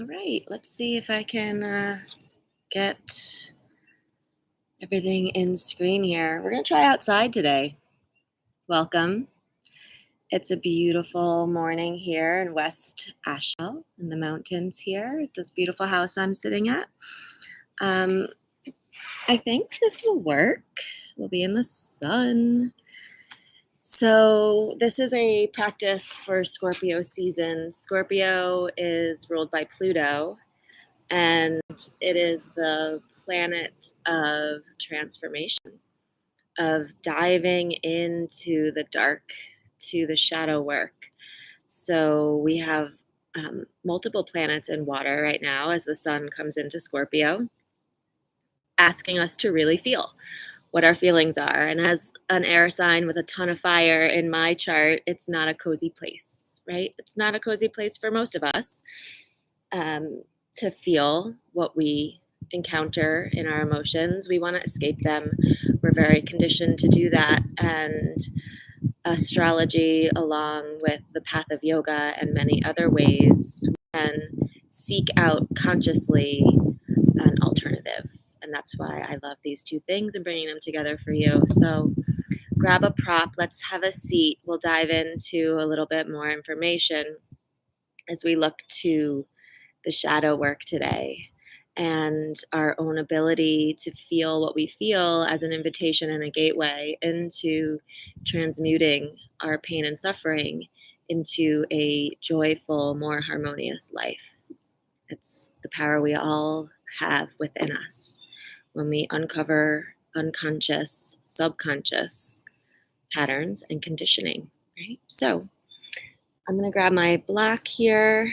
All right, let's see if I can get everything in screen here. We're going to try outside today. Welcome. It's a beautiful morning here in West Asheville in the mountains here at this beautiful house I'm sitting at. I think this will work. We'll be in the sun. So this is a practice for Scorpio season. Scorpio is ruled by Pluto, and it is the planet of transformation, of diving into the dark, to the shadow work. So we have multiple planets in water right now as the sun comes into Scorpio, asking us to really feel what our feelings are. And as an air sign with a ton of fire in my chart, it's not a cozy place, right? It's not a cozy place for most of us to feel what we encounter in our emotions. We want to escape them. We're very conditioned to do that. And astrology, along with the path of yoga and many other ways, can seek out consciously an alternative. And that's why I love these two things and bringing them together for you. So grab a prop, let's have a seat. We'll dive into a little bit more information as we look to the shadow work today and our own ability to feel what we feel as an invitation and a gateway into transmuting our pain and suffering into a joyful, more harmonious life. It's the power we all have within us when we uncover unconscious, subconscious patterns and conditioning, right? So I'm going to grab my block here.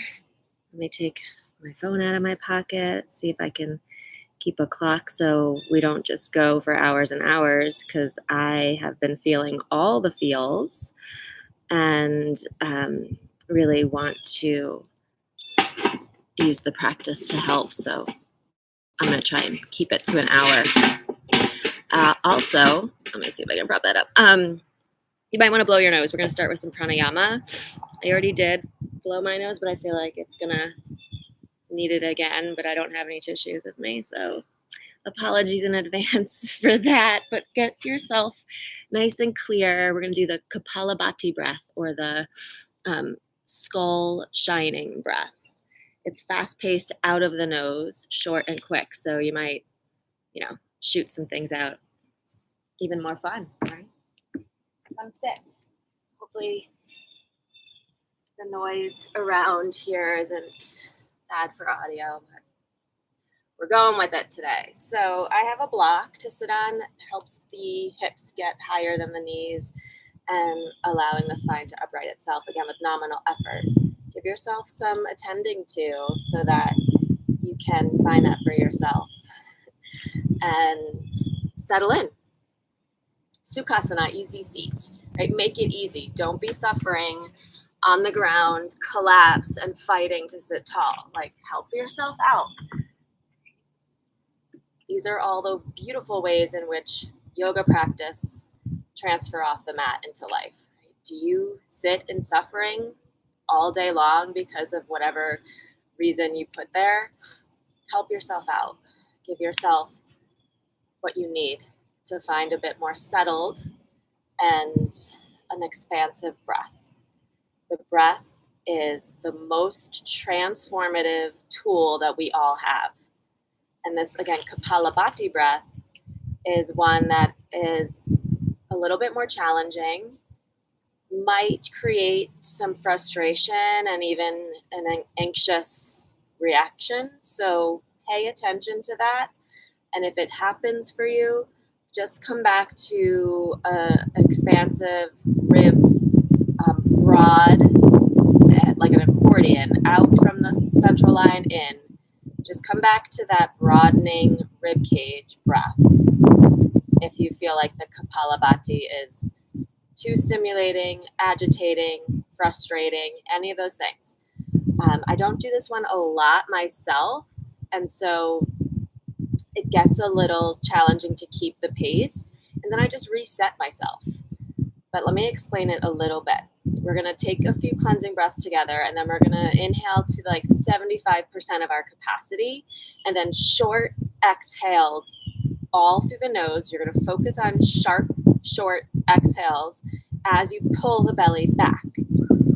Let me take my phone out of my pocket, see if I can keep a clock so we don't just go for hours and hours, because I have been feeling all the feels and really want to use the practice to help. So I'm going to try and keep it to an hour. Also, let me see if I can prop that up. You might want to blow your nose. We're going to start with some pranayama. I already did blow my nose, but I feel like it's going to need it again, but I don't have any tissues with me. So apologies in advance for that, but get yourself nice and clear. We're going to do the kapalabhati breath, or the skull shining breath. It's fast-paced, out of the nose, short and quick. So you might, shoot some things out. Even more fun, right? Come sit. Hopefully the noise around here isn't bad for audio, but we're going with it today. So I have a block to sit on. It helps the hips get higher than the knees and allowing the spine to upright itself, again, with nominal effort. Give yourself some attending to so that you can find that for yourself. And settle in. Sukhasana, easy seat, right? Make it easy. Don't be suffering on the ground, collapse, and fighting to sit tall. Like, help yourself out. These are all the beautiful ways in which yoga practice transfer off the mat into life. Right? Do you sit in suffering all day long because of whatever reason you put there? Help yourself out. Give yourself what you need to find a bit more settled and an expansive breath. The breath is the most transformative tool that we all have. And this, again, kapalabhati breath is one that is a little bit more challenging, might create some frustration and even an anxious reaction. So pay attention to that. And if it happens for you, just come back to expansive ribs, broad, like an accordion, out from the central line in. Just come back to that broadening rib cage breath. If you feel like the kapalabhati is too stimulating, agitating, frustrating, any of those things. I don't do this one a lot myself, and so it gets a little challenging to keep the pace, and then I just reset myself. But let me explain it a little bit. We're going to take a few cleansing breaths together, and then we're going to inhale to like 75% of our capacity, and then short exhales all through the nose. You're going to focus on sharp, short exhales as you pull the belly back,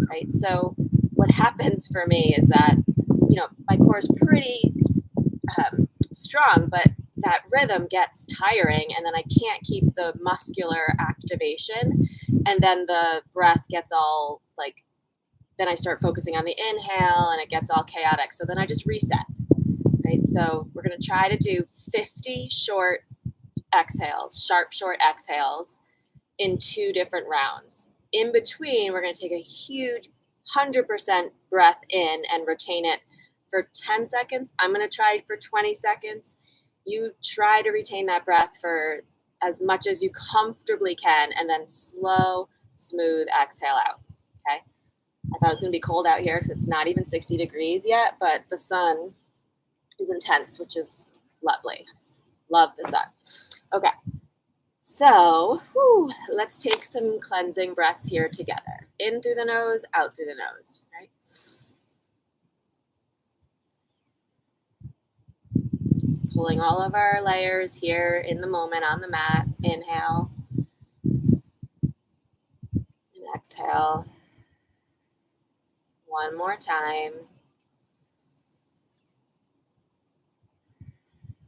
right? So what happens for me is that, my core is pretty strong, but that rhythm gets tiring, and then I can't keep the muscular activation, and then the breath gets all like, then I start focusing on the inhale and it gets all chaotic. So then I just reset, right? So we're going to try to do 50 short exhales, sharp, short exhales in 2 different rounds. In between, we're going to take a huge 100% breath in and retain it for 10 seconds. I'm going to try for 20 seconds. You try to retain that breath for as much as you comfortably can, and then slow, smooth exhale out, okay? I thought it was going to be cold out here because it's not even 60 degrees yet, but the sun is intense, which is lovely. Love the sun. Okay, so let's take some cleansing breaths here together. In through the nose, out through the nose, right? Just pulling all of our layers here in the moment on the mat. Inhale and exhale. One more time.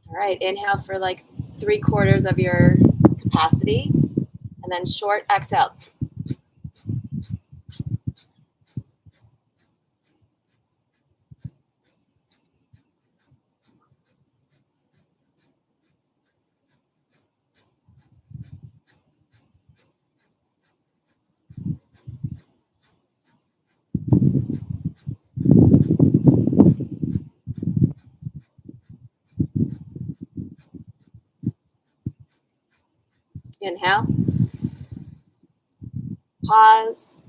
All right, inhale for like 3/4 of your capacity, and then short exhale. Inhale. Pause.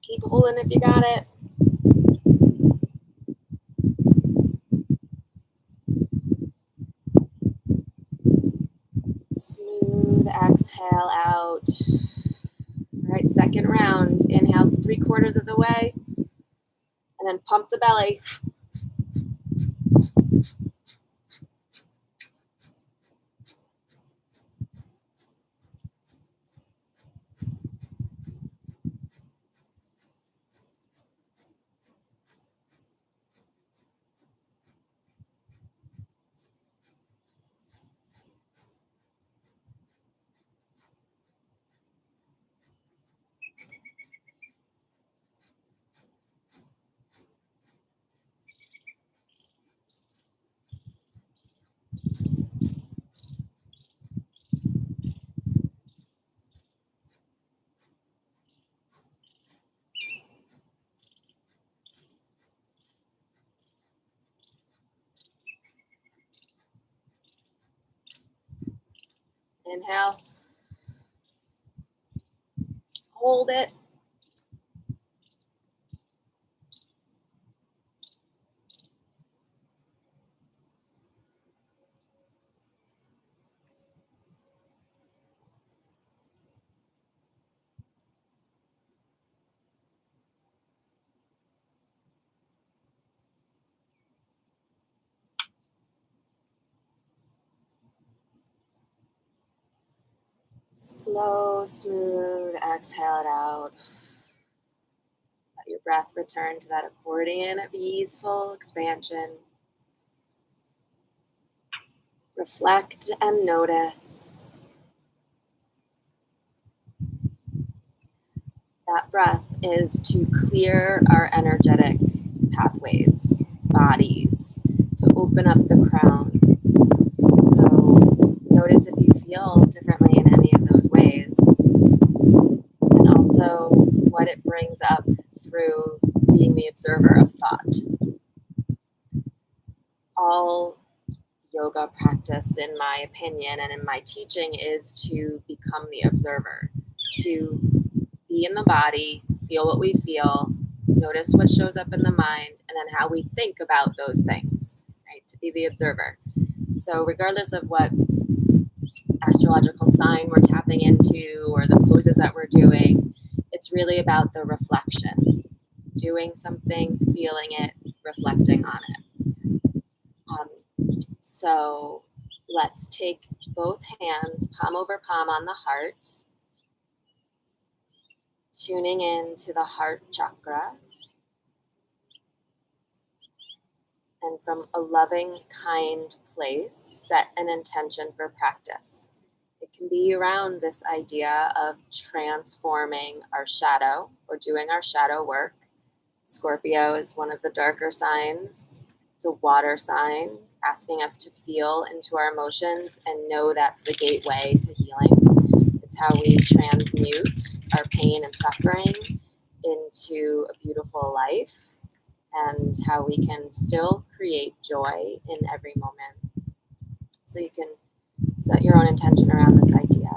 Keep holding if you got it. Smooth exhale out. All right, second round. Inhale 3/4 of the way, and then pump the belly. Inhale. Hold it. Slow, smooth exhale it out. Let your breath return to that accordion of easeful expansion. Reflect and notice. That breath is to clear our energetic pathways, bodies, to open up the crown. So notice if you feel differently in any of those ways, and also what it brings up through being the observer of thought. All yoga practice, in my opinion and in my teaching, is to become the observer, to be in the body, feel what we feel. notice what shows up in the mind, and then how we think about those things, right? To be the observer. So regardless of what astrological sign we're tapping into or the poses that we're doing, it's really about the reflection. Doing something, feeling it, reflecting on it. So let's take both hands, palm over palm on the heart, tuning in to the heart chakra. And from a loving, kind place, set an intention for practice. It can be around this idea of transforming our shadow or doing our shadow work. Scorpio is one of the darker signs. It's a water sign, asking us to feel into our emotions and know that's the gateway to healing. It's how we transmute our pain and suffering into a beautiful life, and how we can still create joy in every moment. So you can set your own intention around this idea.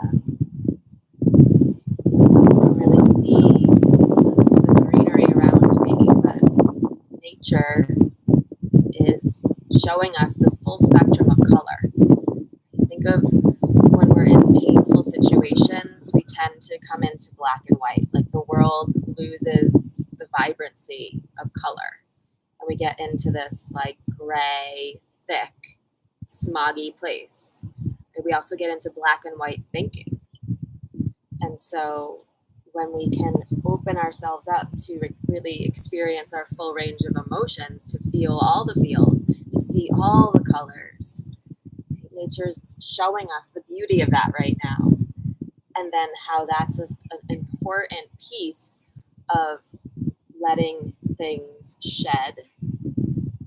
You can really see the greenery around me, but nature is showing us the full spectrum of color. Think of when we're in painful situations, we tend to come into black and white, like the world loses the vibrancy of color. And we get into this like gray, thick, smoggy place. And we also get into black and white thinking. And so when we can open ourselves up to really experience our full range of emotions, to feel all the feels, to see all the colors, nature's showing us the beauty of that right now. And then how that's an important piece of letting things shed.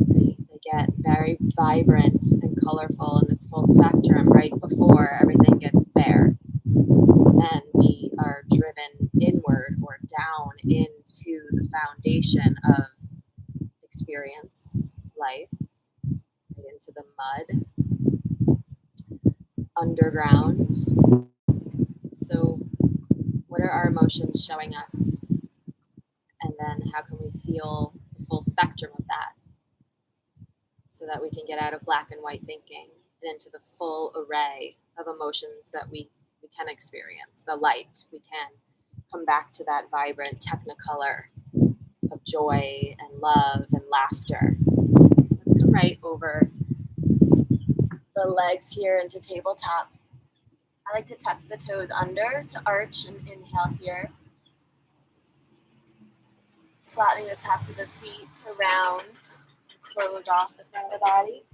They get very vibrant and colorful in this full spectrum right before everything gets bare. And we are driven inward or down into the foundation of experience, life, right into the mud, underground. So what are our emotions showing us? And then how can we feel the full spectrum of that, so that we can get out of black and white thinking and into the full array of emotions that we can experience. The light, we can come back to that vibrant technicolor of joy and love and laughter. Let's come right over the legs here into tabletop. I like to tuck the toes under to arch and inhale here. Flattening the tops of the feet around, close off the finger body.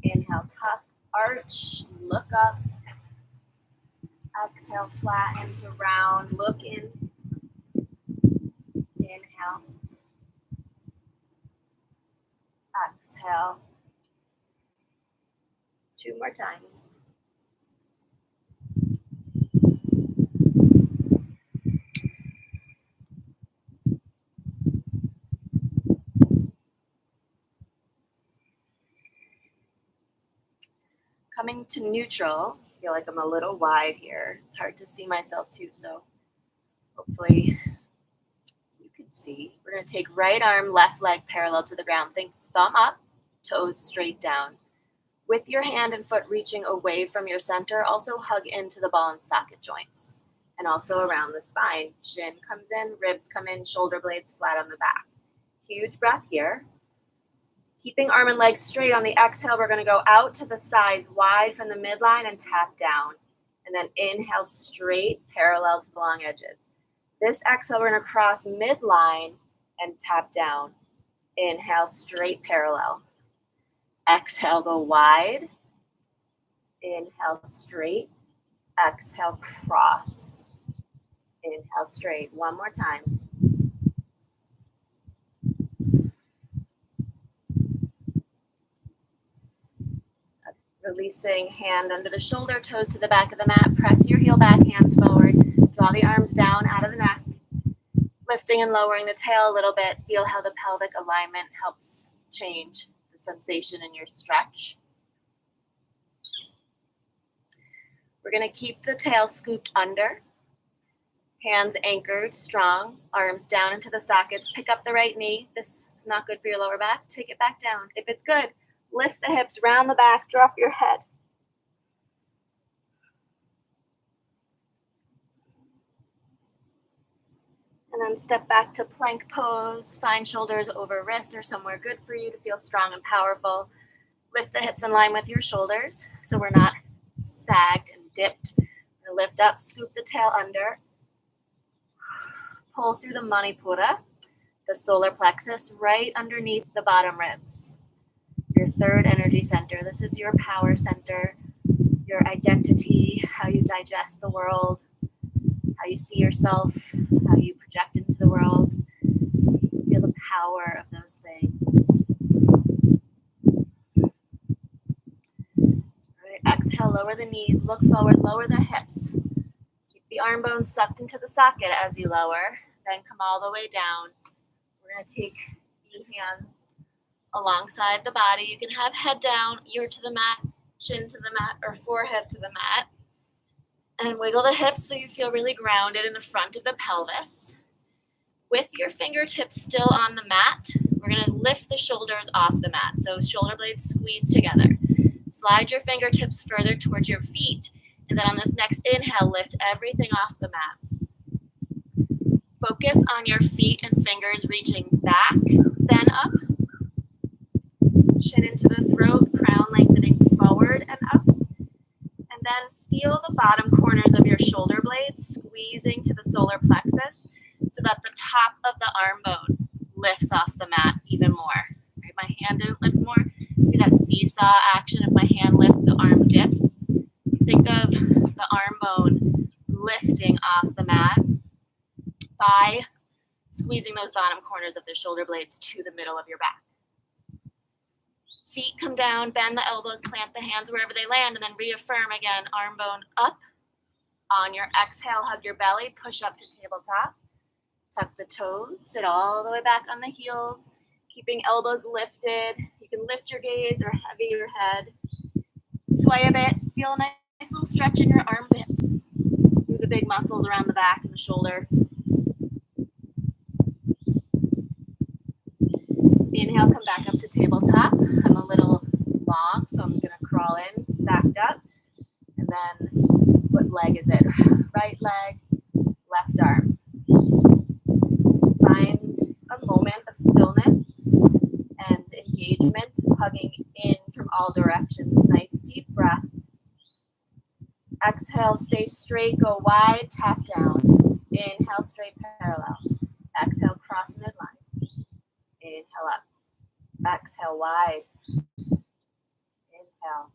Inhale, tuck, arch, look up. Exhale, flatten to round, look in. Inhale. Exhale. 2 more times. Coming to neutral, I feel like I'm a little wide here. It's hard to see myself too, so hopefully you can see. We're going to take right arm, left leg parallel to the ground. Think thumb up, toes straight down. With your hand and foot reaching away from your center, also hug into the ball and socket joints. And also around the spine. Chin comes in, ribs come in, shoulder blades flat on the back. Huge breath here. Keeping arm and leg straight on the exhale, we're going to go out to the sides, wide from the midline and tap down. And then inhale straight, parallel to the long edges. This exhale, we're going to cross midline and tap down. Inhale, straight, parallel. Exhale, go wide. Inhale, straight. Exhale, cross. Inhale, straight. One more time. Releasing hand under the shoulder, toes to the back of the mat. Press your heel back, hands forward. Draw the arms down out of the neck. Lifting and lowering the tail a little bit. Feel how the pelvic alignment helps change the sensation in your stretch. We're going to keep the tail scooped under. Hands anchored, strong, arms down into the sockets. Pick up the right knee. This is not good for your lower back. Take it back down. If it's good, lift the hips, round the back, drop your head. And then step back to plank pose. Find shoulders over wrists or somewhere good for you to feel strong and powerful. Lift the hips in line with your shoulders so we're not sagged and dipped. Lift up, scoop the tail under. Pull through the manipura, the solar plexus, right underneath the bottom ribs. Your third energy center. This is your power center, your identity, how you digest the world, how you see yourself, how you project into the world. Feel the power of those things. All right, exhale, lower the knees, look forward, lower the hips. Keep the arm bones sucked into the socket as you lower, then come all the way down. We're going to take the hands alongside the body. You can have head down, ear to the mat, chin to the mat, or forehead to the mat. And wiggle the hips so you feel really grounded in the front of the pelvis. With your fingertips still on the mat, we're going to lift the shoulders off the mat. So shoulder blades squeeze together. Slide your fingertips further towards your feet. And then on this next inhale, lift everything off the mat. Focus on your feet and fingers reaching back, then up. Chin into the throat, crown lengthening forward and up. And then feel the bottom corners of your shoulder blades squeezing to the solar plexus so that the top of the arm bone lifts off the mat even more. Right, my hand didn't lift more. See that seesaw action? If my hand lifts, the arm dips. Think of the arm bone lifting off the mat by squeezing those bottom corners of the shoulder blades to the middle of your back. Feet come down, bend the elbows, plant the hands wherever they land, and then reaffirm again, arm bone up. On your exhale, hug your belly, push up to tabletop. Tuck the toes, sit all the way back on the heels, keeping elbows lifted. You can lift your gaze or heavy your head. Sway a bit, feel a nice little stretch in your armpits through the big muscles around the back and the shoulder. Inhale, come back up to tabletop. I'm a little long, so I'm going to crawl in, stacked up. And then, what leg is it? Right leg, left arm. Find a moment of stillness and engagement, hugging in from all directions. Nice deep breath. Exhale, stay straight, go wide, tap down. Inhale, straight parallel. Exhale, cross midline. Inhale up. Exhale, wide. Inhale.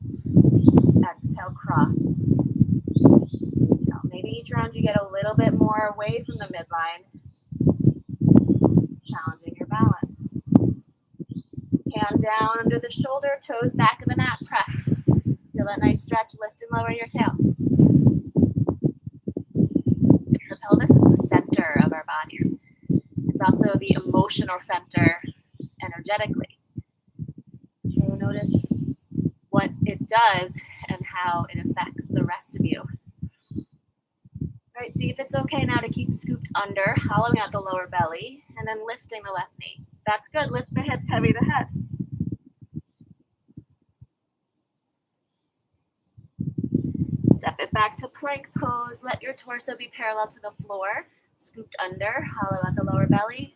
Exhale, cross. Inhale. Maybe each round you get a little bit more away from the midline. Challenging your balance. Hand down under the shoulder, toes back of the mat, press. Feel that nice stretch, lift and lower your tail. The pelvis is the center of our body. It's also the emotional center energetically. So notice what it does and how it affects the rest of you. All right, see if it's okay now to keep scooped under, hollowing out the lower belly, and then lifting the left knee. That's good. Lift the hips, heavy the head. Step it back to plank pose. Let your torso be parallel to the floor. Scooped under, hollow out the lower belly.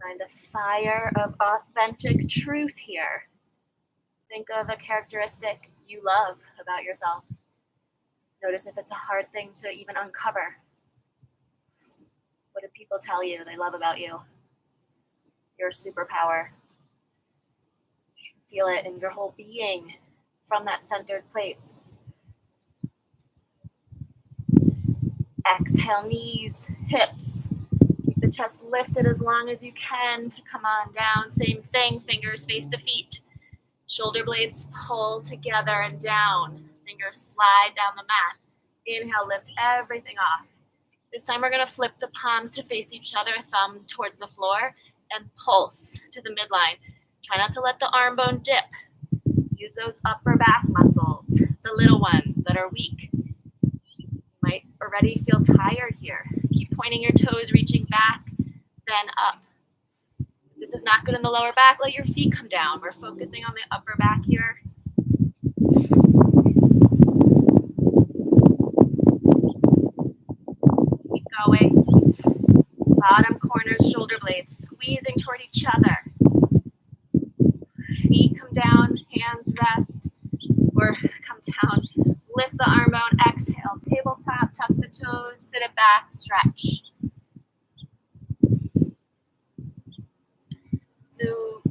Find the fire of authentic truth here. Think of a characteristic you love about yourself. Notice if it's a hard thing to even uncover. What do people tell you they love about you? Your superpower. Feel it in your whole being from that centered place. Exhale, knees, hips. Keep the chest lifted as long as you can to come on down. Same thing, fingers face the feet. Shoulder blades pull together and down. Fingers slide down the mat. Inhale, lift everything off. This time we're going to flip the palms to face each other, thumbs towards the floor, and pulse to the midline. Try not to let the arm bone dip. Use those upper back muscles, the little ones that are weak. You might already feel tired here. Keep pointing your toes, reaching back, then up. If this is not good in the lower back, let your feet come down. We're focusing on the upper back here. Keep going. Bottom corners, shoulder blades squeezing toward each other. Feet come down, hands rest, or come down. Lift the arm bone, exhale, tabletop, tuck the toes, sit it back, stretch. So,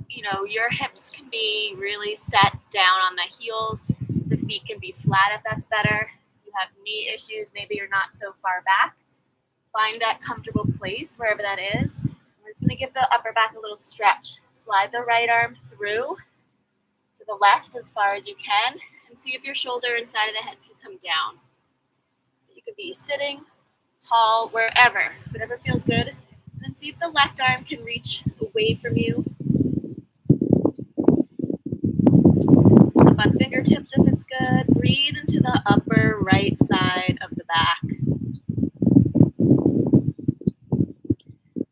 your hips can be really set down on the heels. The feet can be flat if that's better. If you have knee issues, maybe you're not so far back. Find that comfortable place, wherever that is. We're just gonna give the upper back a little stretch. Slide the right arm through to the left as far as you can, and see if your shoulder and side of the head can come down. You could be sitting, tall, wherever, whatever feels good. And then see if the left arm can reach away from you. Up on fingertips if it's good. Breathe into the upper right side of the back.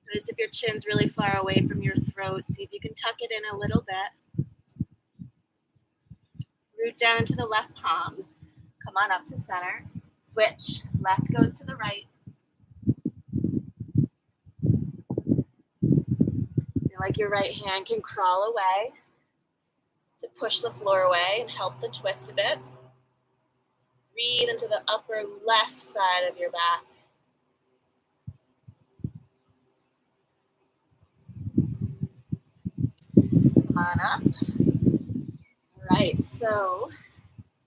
Notice if your chin's really far away from your throat. See if you can tuck it in a little bit. Root down into the left palm. Come on up to center. Switch. Left goes to the right. Feel like your right hand can crawl away to push the floor away and help the twist a bit. Breathe into the upper left side of your back. Come on up. All right, so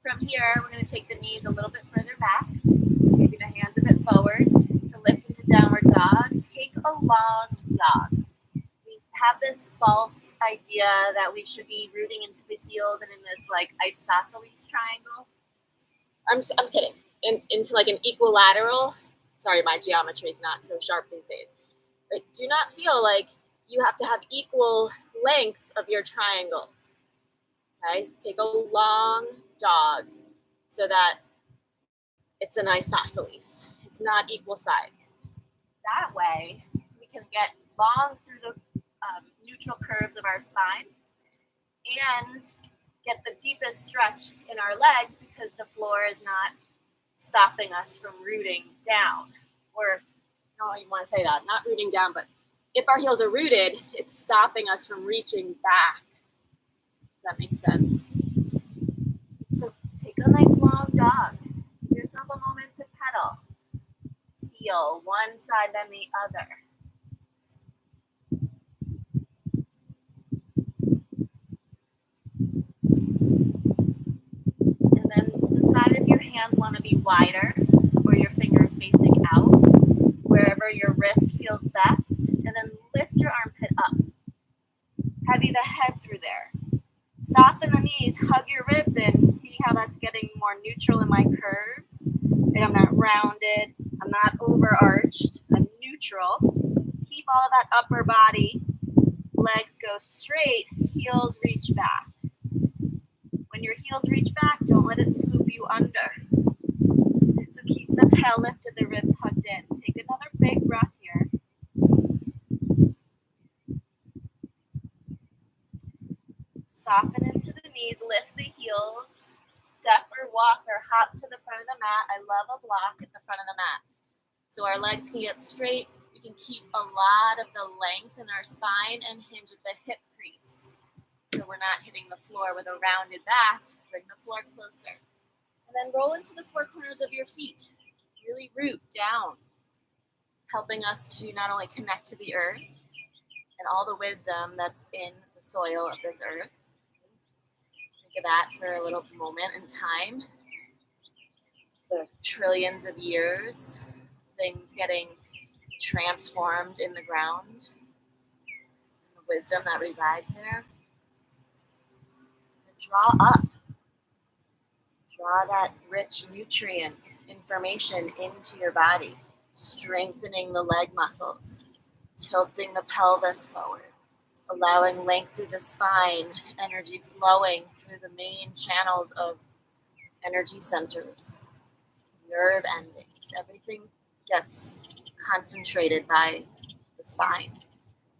from here, we're going to take the knees a little bit further back, maybe the hands a bit forward to lift into downward dog. Take a long dog. We have this false idea that we should be rooting into the heels and in this like isosceles triangle. I'm kidding. Into like an equilateral. Sorry, my geometry is not so sharp these days. But do not feel like you have to have equal lengths of your triangles. Okay, take a long dog so that it's an isosceles. It's not equal sides. That way, we can get long through the neutral curves of our spine and get the deepest stretch in our legs because the floor is not stopping us from rooting down. Or, I don't even want to say that, not rooting down, but if our heels are rooted, it's stopping us from reaching back. Does that make sense? So take a nice long dog. Give yourself a moment to pedal. Feel one side then the other. And then decide if your hands want to be wider or your fingers facing out, wherever your wrist feels best. And then lift your armpit up. Heavy the head through there. Soften the knees, hug your ribs in. See how that's getting more neutral in my curves? Right, I'm not rounded, I'm not overarched, I'm neutral. Keep all of that upper body. Legs go straight, heels reach back. When your heels reach back, don't let it swoop you under. So keep the tail lifted, the ribs hugged in. Take another big breath here. Soften into the knees, lift the heels, step or walk or hop to the front of the mat. I love a block at the front of the mat. So our legs can get straight. We can keep a lot of the length in our spine and hinge at the hip crease. So we're not hitting the floor with a rounded back. Bring the floor closer. And then roll into the four corners of your feet. Really root down, helping us to not only connect to the earth and all the wisdom that's in the soil of this earth. Think of that for a little moment in time. The trillions of years, things getting transformed in the ground, the wisdom that resides there. And draw up. Draw that rich nutrient information into your body, strengthening the leg muscles, tilting the pelvis forward, allowing length through the spine, energy flowing through the main channels of energy centers, nerve endings. Everything gets concentrated by the spine.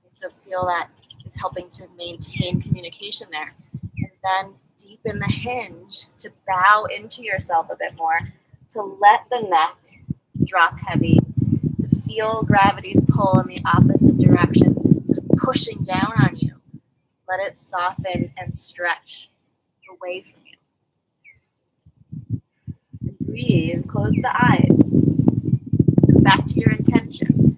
And so feel that is helping to maintain communication there. And then deepen the hinge to bow into yourself a bit more, to let the neck drop heavy, to feel gravity's pull in the opposite direction, so pushing down on you. Let it soften and stretch away from you. And breathe, close the eyes. Come back to your intention.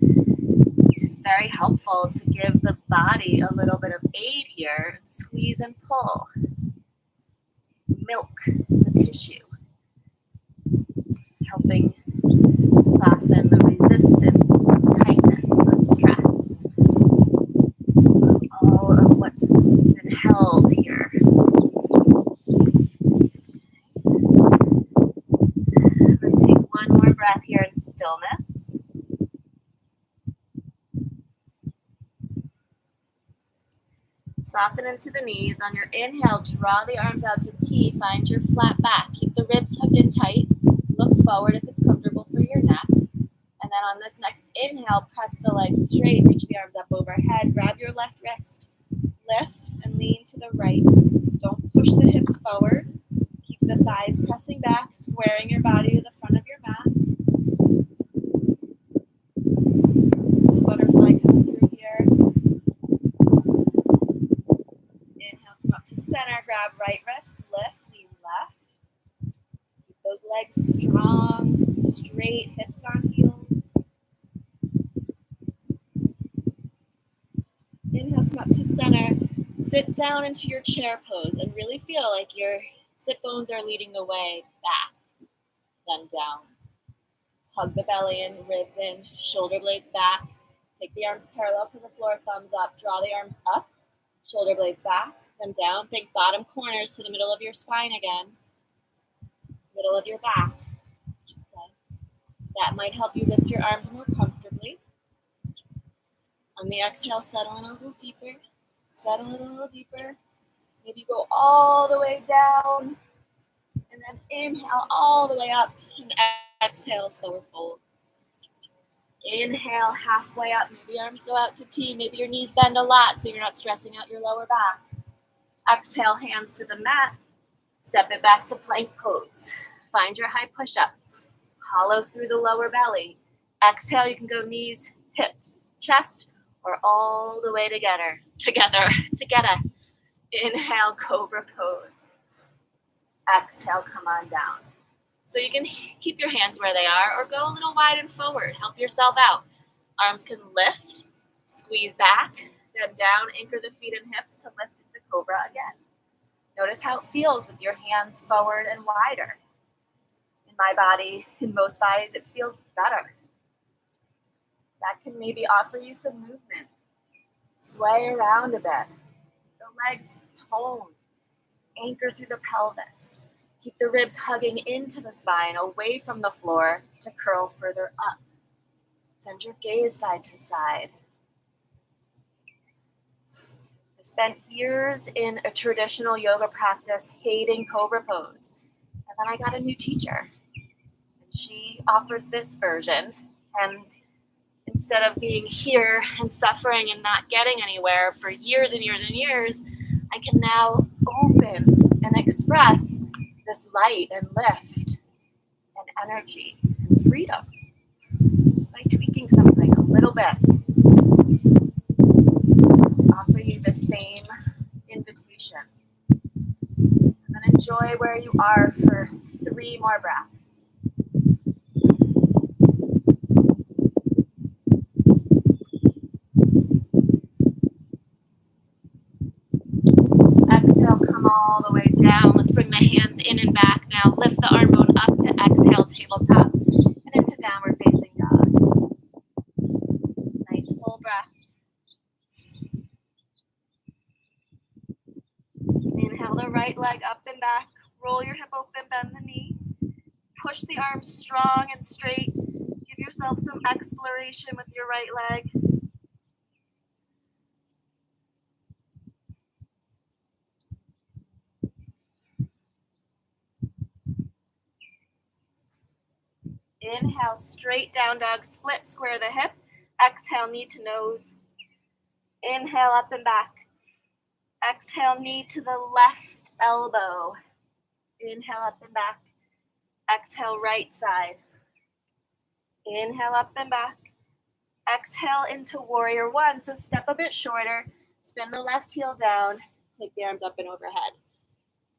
It's very helpful to give the body a little bit of aid here. Squeeze and pull. Milk the tissue, helping soften the resistance, tightness, of stress, all of what's been held here. I'm going to take one more breath here in stillness. Soften into the knees. On your inhale, draw the arms out to T. Find your flat back. Keep the ribs hugged in tight. Look forward if it's comfortable for your neck. And then on this next inhale, press the legs straight. Reach the arms up overhead. Grab your left wrist. Lift and lean to the right. Don't push the hips forward. Keep the thighs pressing back, squaring your body to the front of your mat. Butterfly coming through here. Inhale, come up to center. Grab right wrist. Lift, lean left. Keep those legs strong, straight, hips on heels. Inhale, come up to center. Sit down into your chair pose and really feel like your sit bones are leading the way back, then down. Hug the belly in, ribs in, shoulder blades back. Take the arms parallel to the floor, thumbs up. Draw the arms up, shoulder blades back, then down. Think bottom corners to the middle of your spine again. Middle of your back. That might help you lift your arms more comfortably. On the exhale, settle in a little deeper. Settle in a little deeper. Maybe go all the way down. And then inhale all the way up. And exhale, forward fold. Inhale, halfway up. Maybe arms go out to T. Maybe your knees bend a lot so you're not stressing out your lower back. Exhale, hands to the mat. Step it back to plank pose. Find your high push-up. Hollow through the lower belly. Exhale, you can go knees, hips, chest, or all the way together. Inhale, cobra pose. Exhale, come on down. So you can keep your hands where they are or go a little wide and forward. Help yourself out. Arms can lift, squeeze back, then down, anchor the feet and hips to lift into cobra again. Notice how it feels with your hands forward and wider. In my body, in most bodies, it feels better. That can maybe offer you some movement. Sway around a bit. The legs tone. Anchor through the pelvis. Keep the ribs hugging into the spine, away from the floor to curl further up. Send your gaze side to side. I spent years in a traditional yoga practice hating cobra pose. And then I got a new teacher. And she offered this version. And instead of being here and suffering and not getting anywhere for years and years and years, I can now open and express this light and lift and energy and freedom just by tweaking something a little bit. Offer you the same invitation. And then enjoy where you are for 3 more breaths. Exhale, come all the way down. Let's bring the hands in and back now. Lift the arm bone up to exhale, tabletop, and into downward facing dog. Nice full breath. Inhale the right leg up and back. Roll your hip open, bend the knee. Push the arms strong and straight. Give yourself some exploration with your right leg. Inhale, straight down dog, split square the hip. Exhale, knee to nose. Inhale, up and back. Exhale, knee to the left elbow. Inhale, up and back. Exhale, right side. Inhale, up and back. Exhale into warrior one. So step a bit shorter. Spin the left heel down. Take the arms up and overhead.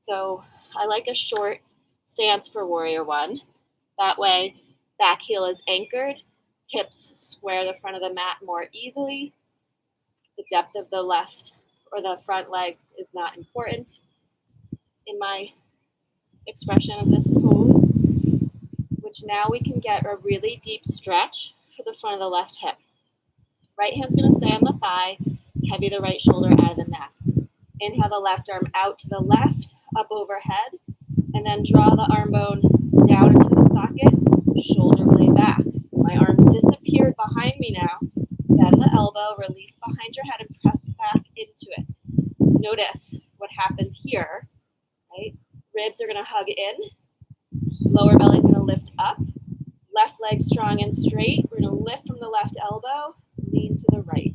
So I like a short stance for warrior one. That way, back heel is anchored. Hips square the front of the mat more easily. The depth of the left or the front leg is not important in my expression of this pose, which now we can get a really deep stretch for the front of the left hip. Right hand's going to stay on the thigh, heavy the right shoulder out of the neck. Inhale the left arm out to the left, up overhead, and then draw the arm bone down into the socket, shoulder blade back. My arm disappeared behind me now. Bend the elbow, release behind your head, and press back into it. Notice what happened here, right? Ribs are going to hug in. Lower belly's going to lift up. Left leg strong and straight. We're going to lift from the left elbow, lean to the right.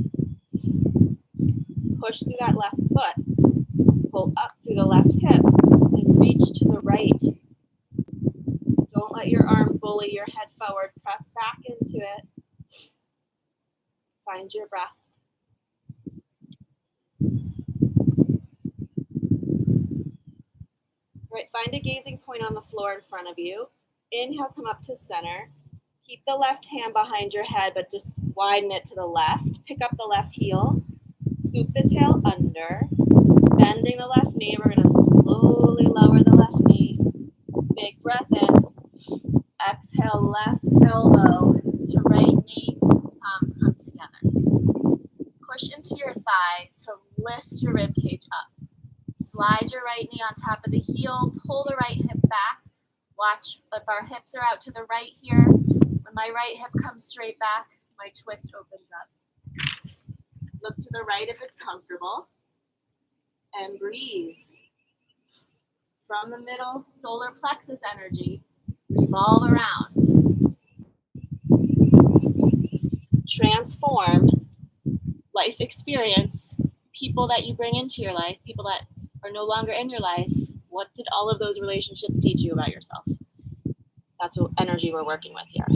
Push through that left foot. Pull up through the left hip and reach to the right. Don't let your arm bully your head forward. Press back into it. Find your breath. All right, find a gazing point on the floor in front of you. Inhale, come up to center. Keep the left hand behind your head, but just widen it to the left. Pick up the left heel. Scoop the tail under. Bending the left knee. We're going to slowly lower the left knee. Big breath in. Exhale, left elbow to right knee. Palms come together. Push into your thigh to lift your rib cage up. Slide your right knee on top of the heel. Pull the right hip back. Watch if our hips are out to the right here. When my right hip comes straight back, my twist opens up. Look to the right if it's comfortable. And breathe. From the middle, solar plexus energy, revolve around. Transform life experience, people that you bring into your life, people that are no longer in your life. What did all of those relationships teach you about yourself? That's what energy we're working with here.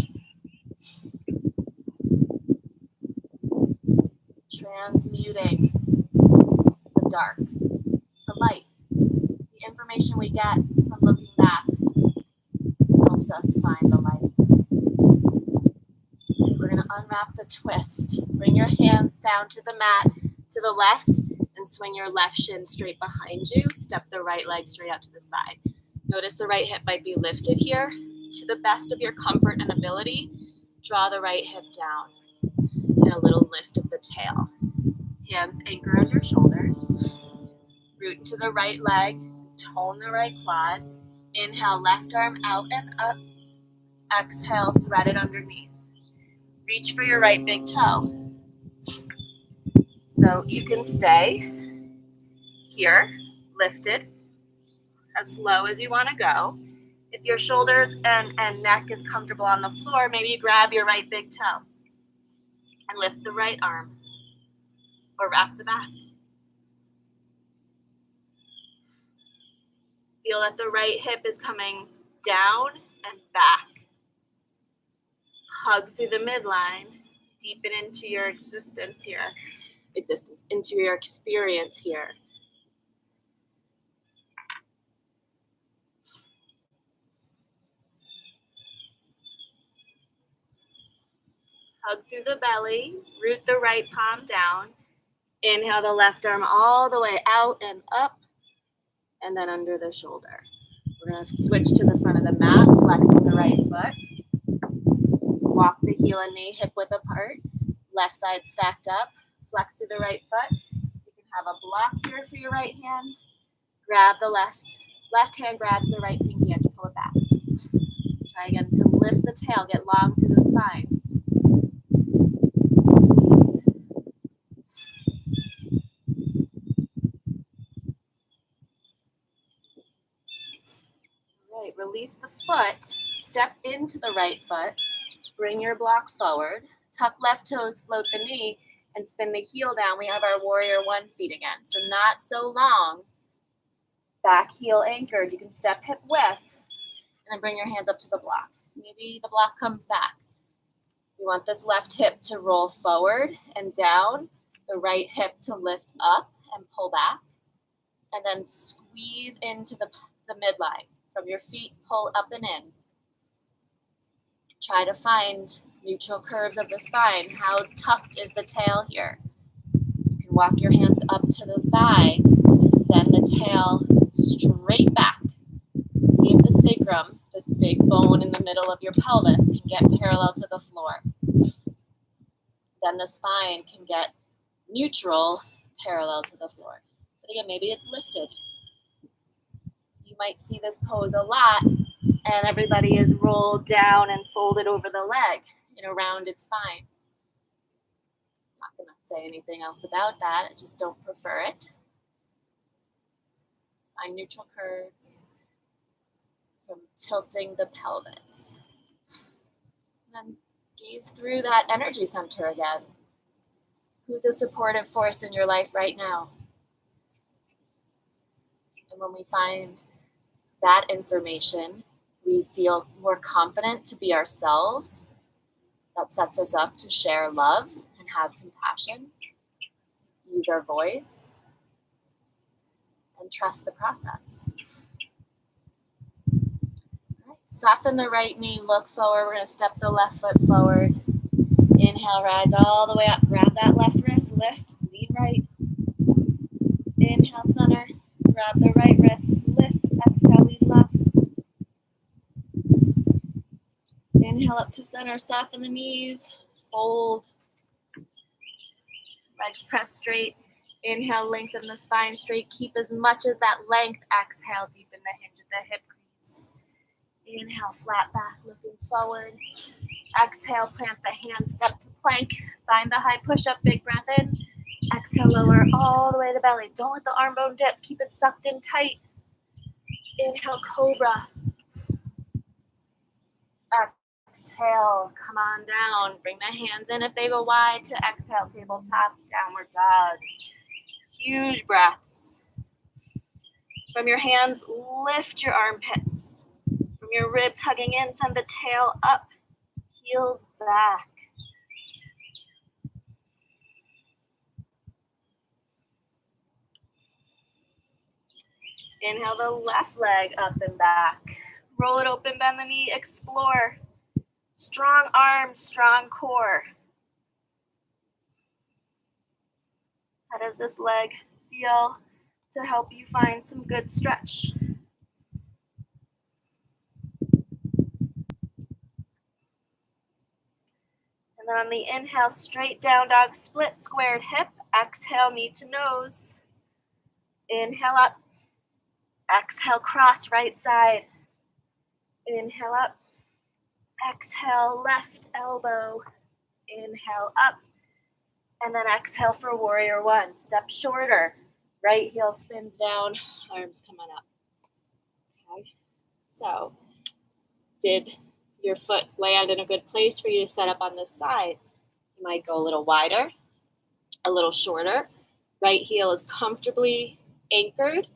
Transmuting the dark to light. The information we get from looking back helps us find the light. We're going to unwrap the twist. Bring your hands down to the mat to the left and swing your left shin straight behind you. Step the right leg straight out to the side. Notice the right hip might be lifted here. To the best of your comfort and ability, draw the right hip down and a little lift of the tail. Hands anchor under shoulders. Root to the right leg. Tone the right quad. Inhale, left arm out and up. Exhale, thread it underneath. Reach for your right big toe. So you can stay here, lifted, as low as you want to go. If your shoulders and neck is comfortable on the floor, maybe you grab your right big toe and lift the right arm or wrap the back. Feel that the right hip is coming down and back. Hug through the midline. Deepen into your existence here. Into your experience here. Hug through the belly. Root the right palm down. Inhale the left arm all the way out and up. And then under the shoulder. We're going to switch to the front of the mat, flexing the right foot. Walk the heel and knee hip width apart. Left side stacked up. Flex through the right foot. You can have a block here for your right hand. Grab the left hand grabs the right pinky edge, pull it back. Try again to lift the tail, get long through the spine. All right, release the foot, step into the right foot, bring your block forward, tuck left toes, float the knee, and spin the heel down. We have our warrior one feet again. So not so long. Back heel anchored. You can step hip width, and then bring your hands up to the block. Maybe the block comes back. You want this left hip to roll forward and down, the right hip to lift up and pull back, and then squeeze into the midline. From your feet, pull up and in. Try to find neutral curves of the spine. How tucked is the tail here? You can walk your hands up to the thigh to send the tail straight back. See if the sacrum, this big bone in the middle of your pelvis, can get parallel to the floor. Then the spine can get neutral, parallel to the floor. But again, maybe it's lifted. You might see this pose a lot, and everybody is rolled down and folded over the leg in a rounded spine. I'm not going to say anything else about that. I just don't prefer it. Find neutral curves from tilting the pelvis. And then gaze through that energy center again. Who's a supportive force in your life right now? And when we find that information, we feel more confident to be ourselves. That sets us up to share love and have compassion, use our voice, and trust the process. All right, soften the right knee, look forward. We're going to step the left foot forward. Inhale, rise all the way up. Grab that left wrist, lift, lean right. Inhale, center. Grab the right wrist, lift, exhale, lean left. Inhale up to center, soften the knees, fold. Legs press straight. Inhale, lengthen the spine straight. Keep as much of that length. Exhale, deepen the hinge at the hip crease. Inhale, flat back, looking forward. Exhale, plant the hands, step to plank. Find the high push-up, big breath in. Exhale, lower all the way to the belly. Don't let the arm bone dip. Keep it sucked in tight. Inhale, cobra. Exhale, come on down. Bring the hands in if they go wide to exhale, tabletop, downward dog. Huge breaths. From your hands, lift your armpits. From your ribs hugging in, send the tail up, heels back. Inhale the left leg up and back. Roll it open, bend the knee, explore. Strong arms, strong core. How does this leg feel to help you find some good stretch? And then on the inhale, straight down dog, split squared hip. Exhale, knee to nose. Inhale up. Exhale, cross right side. Inhale up. Exhale, left elbow. Inhale up. And then exhale for warrior one. Step shorter. Right heel spins down, arms come on up. Okay. So, did your foot land in a good place for you to set up on this side? You might go a little wider, a little shorter. Right heel is comfortably anchored.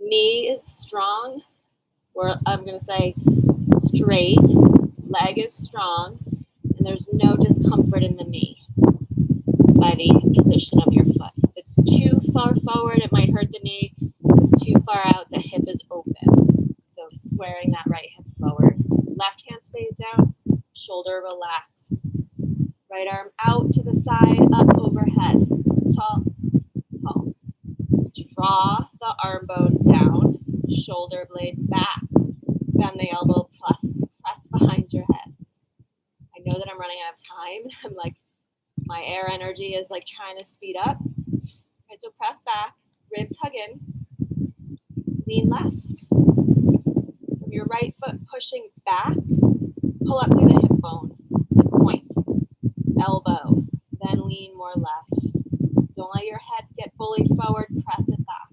Knee is strong, or I'm going to say straight. Leg is strong, and there's no discomfort in the knee by the position of your foot. If it's too far forward, it might hurt the knee. If it's too far out, the hip is open. So squaring that right hip forward. Left hand stays down, shoulder relax. Right arm out to the side, up overhead. Tall, tall. Draw the arm bone down, shoulder blade back. Bend the elbow, press behind your head. I know that I'm running out of time. I'm like, my air energy is like trying to speed up. Okay, so press back, ribs hug in, lean left. From your right foot pushing back, pull up through the hip bone, hip point, elbow, then lean more left. Don't let your head get bullied forward, press it back.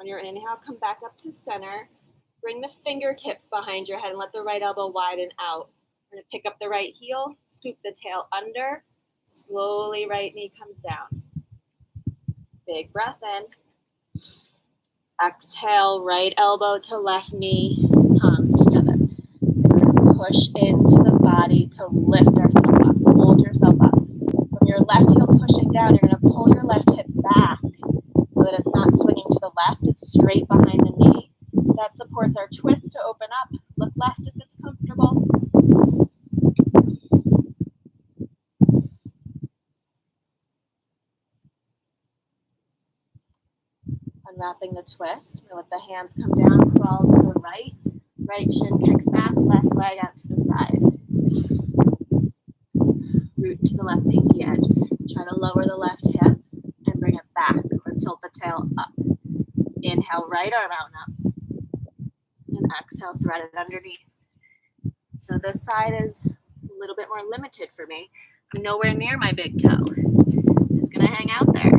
On your inhale, come back up to center. Bring the fingertips behind your head and let the right elbow widen out. We're going to pick up the right heel, scoop the tail under. Slowly, right knee comes down. Big breath in. Exhale, right elbow to left knee, palms together. Push into the body to lift ourselves up. Hold yourself up. From your left heel pushing down, you're going to pull your left hip back so that it's not swinging to the left. It's straight behind the knee. That supports our twist to open up. Look left if it's comfortable. Unwrapping the twist. We'll let the hands come down, crawl to the right. Right shin kicks back, left leg out to the side. Root to the left pinky edge. Try to lower the left hip and bring it back or tilt the tail up. Inhale, right arm out and up. And exhale, thread it underneath. So this side is a little bit more limited for me. I'm nowhere near my big toe. Just gonna hang out there.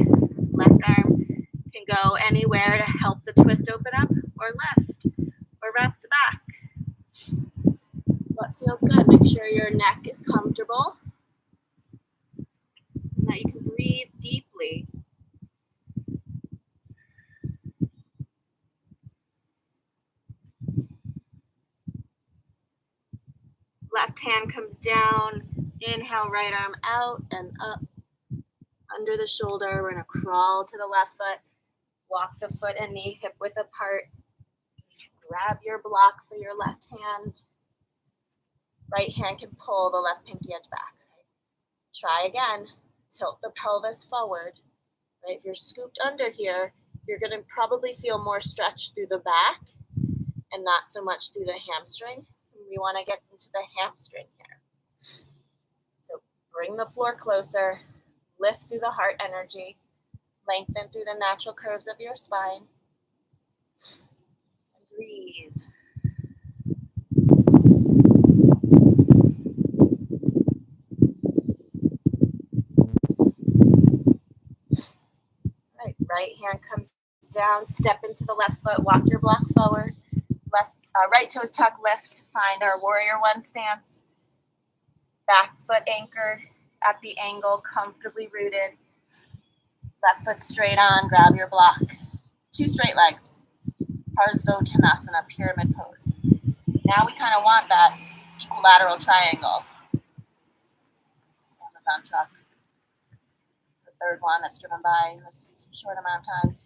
Left arm can go anywhere to help the twist open up, or left, or wrap the back. What feels good? Make sure your neck is comfortable and that you can breathe deeply. Left hand comes down. Inhale, right arm out and up. Under the shoulder, we're gonna crawl to the left foot. Walk the foot and knee hip width apart. Grab your block for your left hand. Right hand can pull the left pinky edge back. Try again. Tilt the pelvis forward. Right? If you're scooped under here, you're going to probably feel more stretch through the back and not so much through the hamstring. We want to get into the hamstring here. So bring the floor closer. Lift through the heart energy. Lengthen through the natural curves of your spine. And breathe. Right hand comes down, step into the left foot, walk your block forward. Right toes tuck, lift, find our warrior one stance. Back foot anchored at the angle, comfortably rooted. Left foot straight on, grab your block. 2 straight legs. Parsvottanasana, pyramid pose. Now we kind of want that equilateral triangle. Amazon truck. The third one that's driven by in this short amount of time.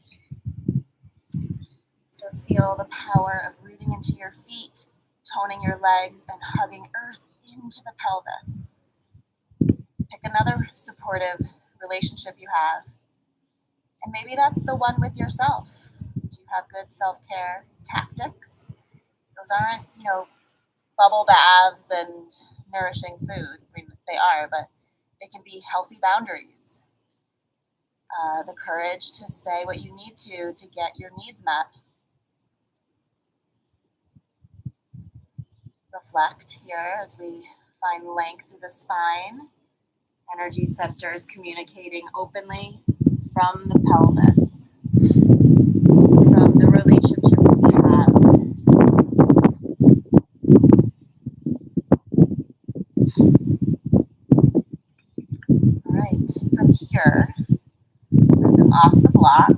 So feel the power of rooting into your feet, toning your legs, and hugging earth into the pelvis. Pick another supportive relationship you have. And maybe that's the one with yourself. Do you have good self-care tactics? Those aren't, bubble baths and nourishing food. I mean, they are, but they can be healthy boundaries. The courage to say what you need to get your needs met. Reflect here as we find length through the spine. Energy centers communicating openly from the pelvis, from the relationships we have. All right, from here, we're going to come off the block,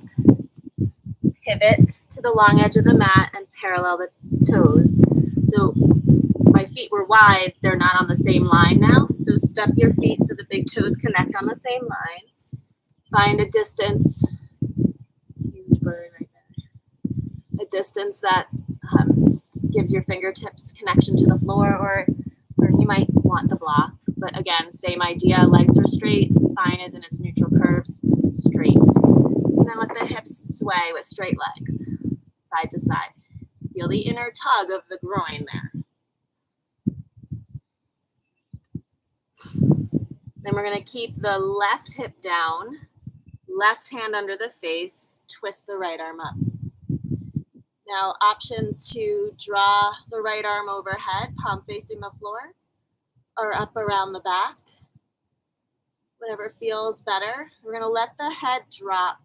pivot to the long edge of the mat and parallel the toes. So my feet were wide, they're not on the same line now. So step your feet so the big toes connect on the same line. Find a distance, huge bird right there, a distance that gives your fingertips connection to the floor, or you might want the block. But again, same idea, legs are straight, spine is in its neutral curves, straight. And then let the hips sway with straight legs, side to side. Feel the inner tug of the groin there. Then we're going to keep the left hip down, left hand under the face, twist the right arm up. Now, options to draw the right arm overhead, palm facing the floor, or up around the back. Whatever feels better. We're going to let the head drop,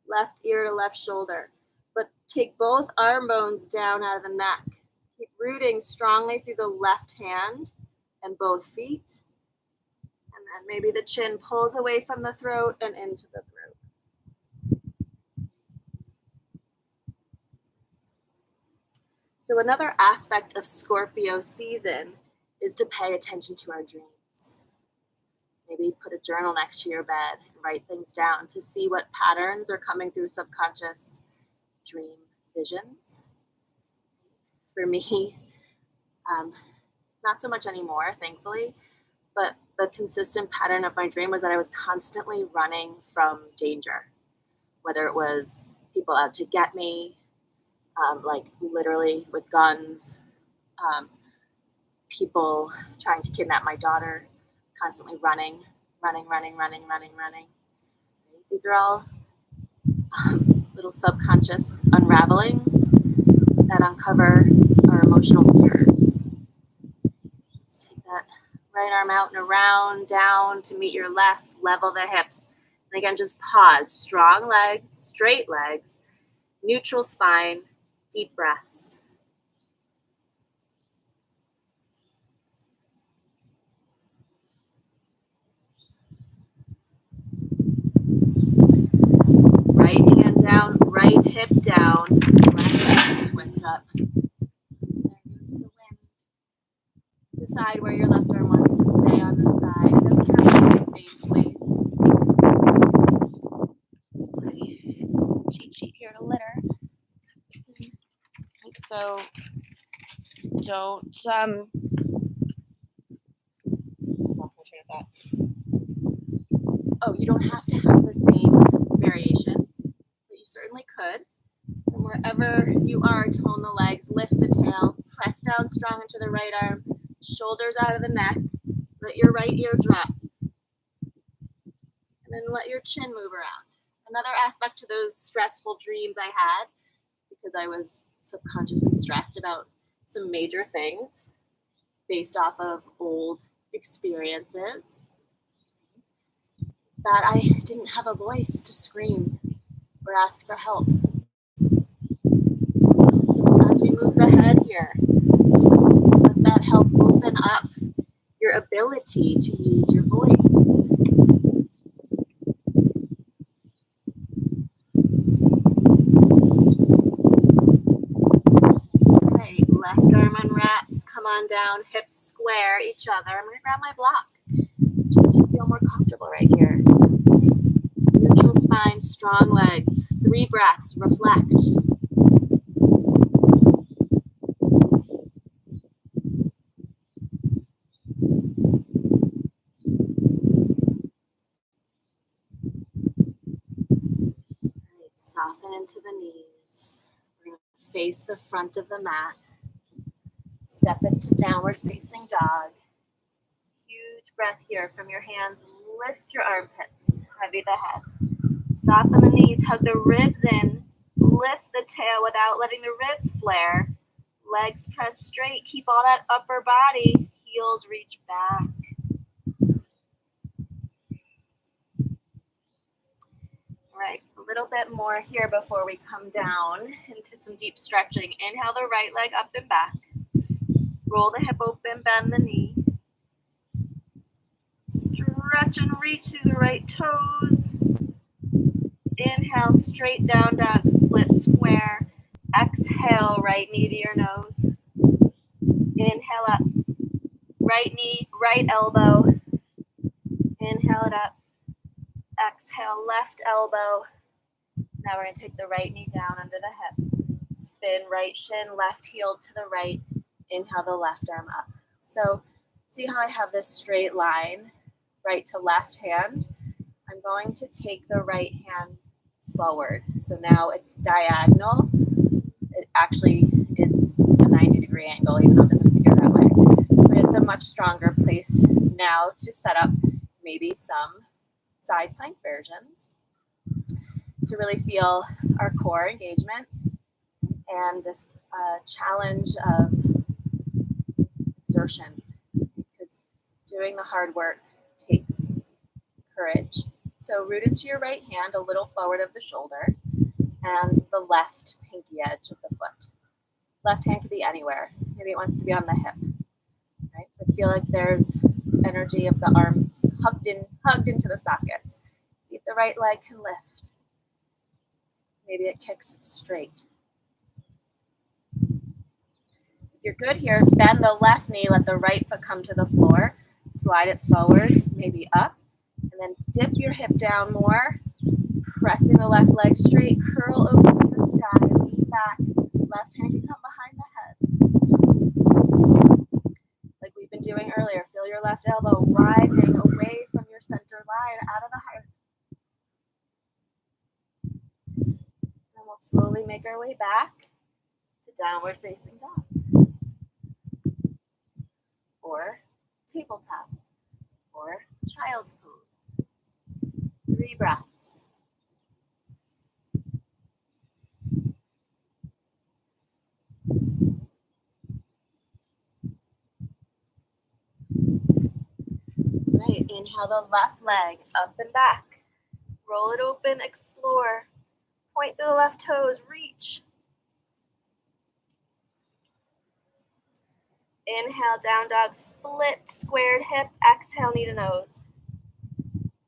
left ear to left shoulder. but take both arm bones down out of the neck. Keep rooting strongly through the left hand and both feet. And then maybe the chin pulls away from the throat and into the throat. So another aspect of Scorpio season is to pay attention to our dreams. Maybe put a journal next to your bed and write things down to see what patterns are coming through subconscious dream visions. For me, not so much anymore, thankfully, but the consistent pattern of my dream was that I was constantly running from danger, whether it was people out to get me, like literally with guns, people trying to kidnap my daughter, constantly running. These are all little subconscious unravelings that uncover our emotional fears. Let's take that right arm out and around, down to meet your left, level the hips. And again, just pause, strong legs, straight legs, neutral spine, deep breaths. Right hand down, right hip down, left hip twists up. There goes the wind. Decide where your left arm wants to stay on the side. It doesn't have to be the same place. My cheat sheet here to litter. So don't just lost my train of thought. Oh, you don't have to have the same variation, but you certainly could. And wherever you are, tone the legs, lift the tail, press down strong into the right arm, shoulders out of the neck, let your right ear drop, and then let your chin move around. Another aspect to those stressful dreams I had, because I was subconsciously stressed about some major things based off of old experiences, that I didn't have a voice to scream or ask for help. So as we move the head here, let that help open up your ability to use your voice. Right, left arm unwraps, come on down, hips square each other. I'm gonna grab my block just to feel more comfortable right here. Neutral spine, strong legs, 3 breaths, reflect. Soften into the knees. We're going to face the front of the mat. Step into downward facing dog. Huge breath here from your hands. Lift your armpits. Heavy the head. Soften the knees. Hug the ribs in. Lift the tail without letting the ribs flare. Legs press straight. Keep all that upper body. Heels reach back. Right, a little bit more here before we come down into some deep stretching. Inhale the right leg up and back. Roll the hip open, bend the knee. Stretch and reach through the right toes. Inhale, straight down dog, split square. Exhale, right knee to your nose. Inhale up. Right knee, right elbow. Inhale it up. Exhale, left elbow. Now we're going to take the right knee down under the hip. Spin right shin, left heel to the right. Inhale the left arm up. So see how I have this straight line, right to left hand? I'm going to take the right hand forward. So now it's diagonal. It actually is a 90-degree angle, even though it doesn't appear that way. But it's a much stronger place now to set up maybe some side plank versions to really feel our core engagement and this challenge of exertion, because doing the hard work takes courage. So root into your right hand a little forward of the shoulder and the left pinky edge of the foot. Left hand could be anywhere. Maybe it wants to be on the hip. Right? But feel like there's energy of the arms hugged into the sockets. See if the right leg can lift. Maybe it kicks straight. If you're good here, bend the left knee, let the right foot come to the floor. Slide it forward, maybe up, and then dip your hip down more. Pressing the left leg straight, curl open to the sky, lean back. Left hand can come behind the head. Like we've been doing earlier, feel your left elbow widening away from your center line, out of the heart. And we'll slowly make our way back to downward facing dog. Or tabletop. Or child's pose. 3 breaths. Right, inhale the left leg up and back. Roll it open, explore. Point through the left toes, reach. Inhale, down dog, split, squared hip. Exhale, knee to nose.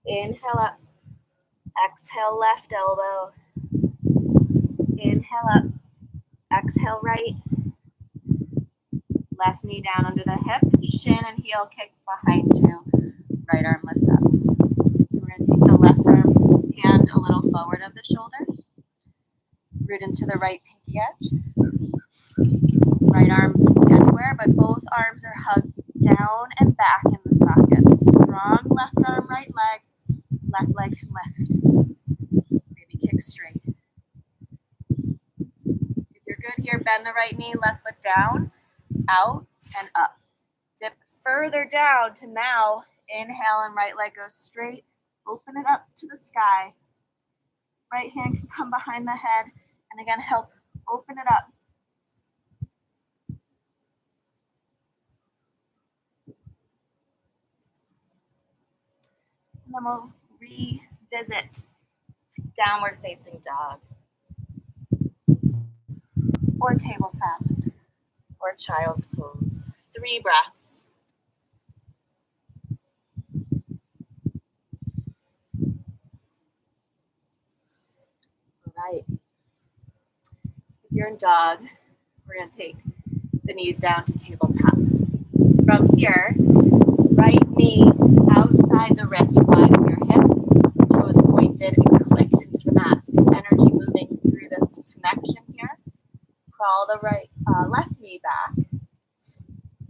Inhale up. Exhale, left elbow. Inhale up. Exhale, right. Left knee down under the hip. Shin and heel kick behind you. Right arm lifts up. So we're going to take the left arm, hand a little forward of the shoulder. Root into the right pinky edge. Right arm can be anywhere, but both arms are hugged down and back in the sockets. Strong left arm, right leg. Left leg can lift. Maybe kick straight. If you're good here, bend the right knee, left foot down, out and up. Dip further down to now. Inhale and right leg goes straight. Open it up to the sky. Right hand can come behind the head. And again, help open it up. And then we'll revisit downward facing dog. Or tabletop. Or child's pose. 3 breaths. Right. If you're in dog, we're going to take the knees down to tabletop. From here, right knee outside the wrist, wide of your hip, toes pointed and clicked into the mat. So energy moving through this connection here. Crawl the left knee back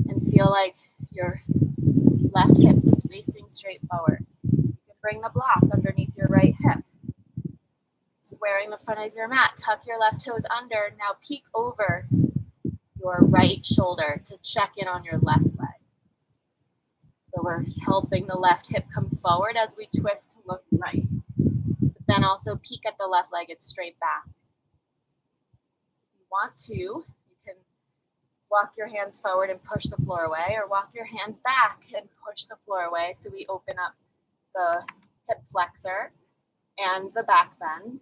and feel like your left hip is facing straight forward. You can bring the block underneath your right hip. Squaring the front of your mat, tuck your left toes under. Now peek over your right shoulder to check in on your left leg. So we're helping the left hip come forward as we twist to look right. But then also peek at the left leg, it's straight back. If you want to, you can walk your hands forward and push the floor away, or walk your hands back and push the floor away. So we open up the hip flexor and the back bend.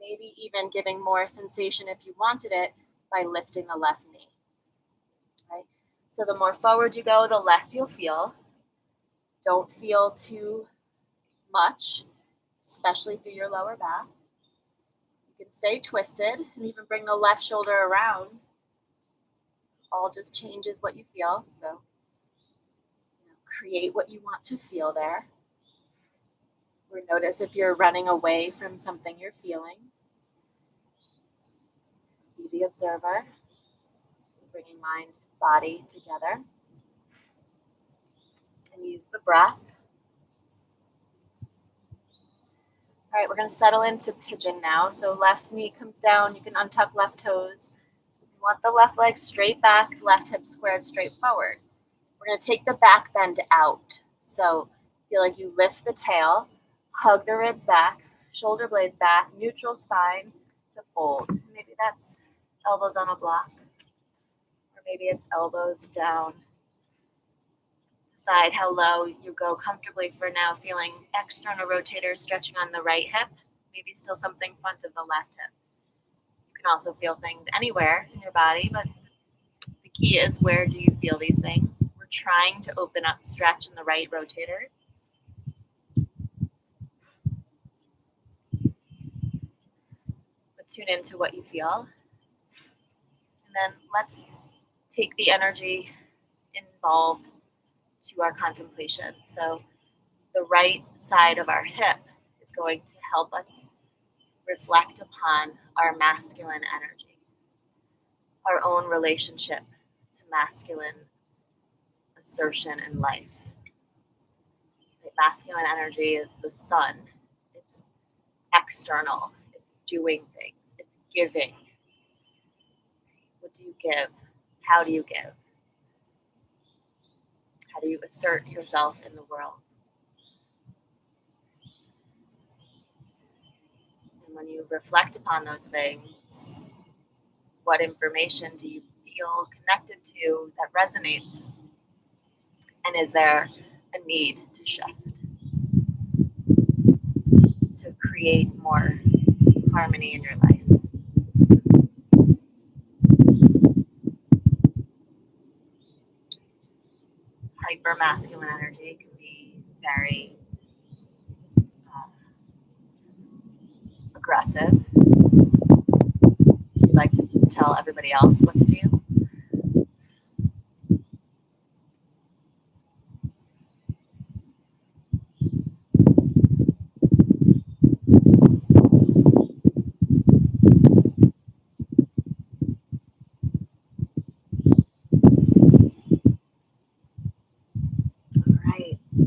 Maybe even giving more sensation if you wanted it by lifting the left knee. Right? So the more forward you go, the less you'll feel. Don't feel too much, especially through your lower back. You can stay twisted and even bring the left shoulder around. All just changes what you feel. So create what you want to feel there. Or notice if you're running away from something you're feeling. Be the observer, bringing mind, body together. And use the breath. All right, we're going to settle into pigeon now. So left knee comes down. You can untuck left toes. You want the left leg straight back, left hip squared straight forward. We're going to take the back bend out. So feel like you lift the tail. Hug the ribs back, shoulder blades back, neutral spine to fold. Maybe that's elbows on a block. Or maybe it's elbows down. Decide how low you go comfortably for now, feeling external rotators stretching on the right hip. maybe still something front of the left hip. You can also feel things anywhere in your body, but the key is, where do you feel these things? We're trying to open up, stretch in the right rotators. But tune into what you feel. And then let's take the energy involved to our contemplation. So the right side of our hip is going to help us reflect upon our masculine energy, our own relationship to masculine assertion in life. Masculine energy is the sun. It's external. It's doing things. It's giving. What do you give? How do you give? How do you assert yourself in the world? And when you reflect upon those things, what information do you feel connected to that resonates? And is there a need to shift, to create more harmony in your life? Hyper masculine energy can be very aggressive. You like to just tell everybody else what to do.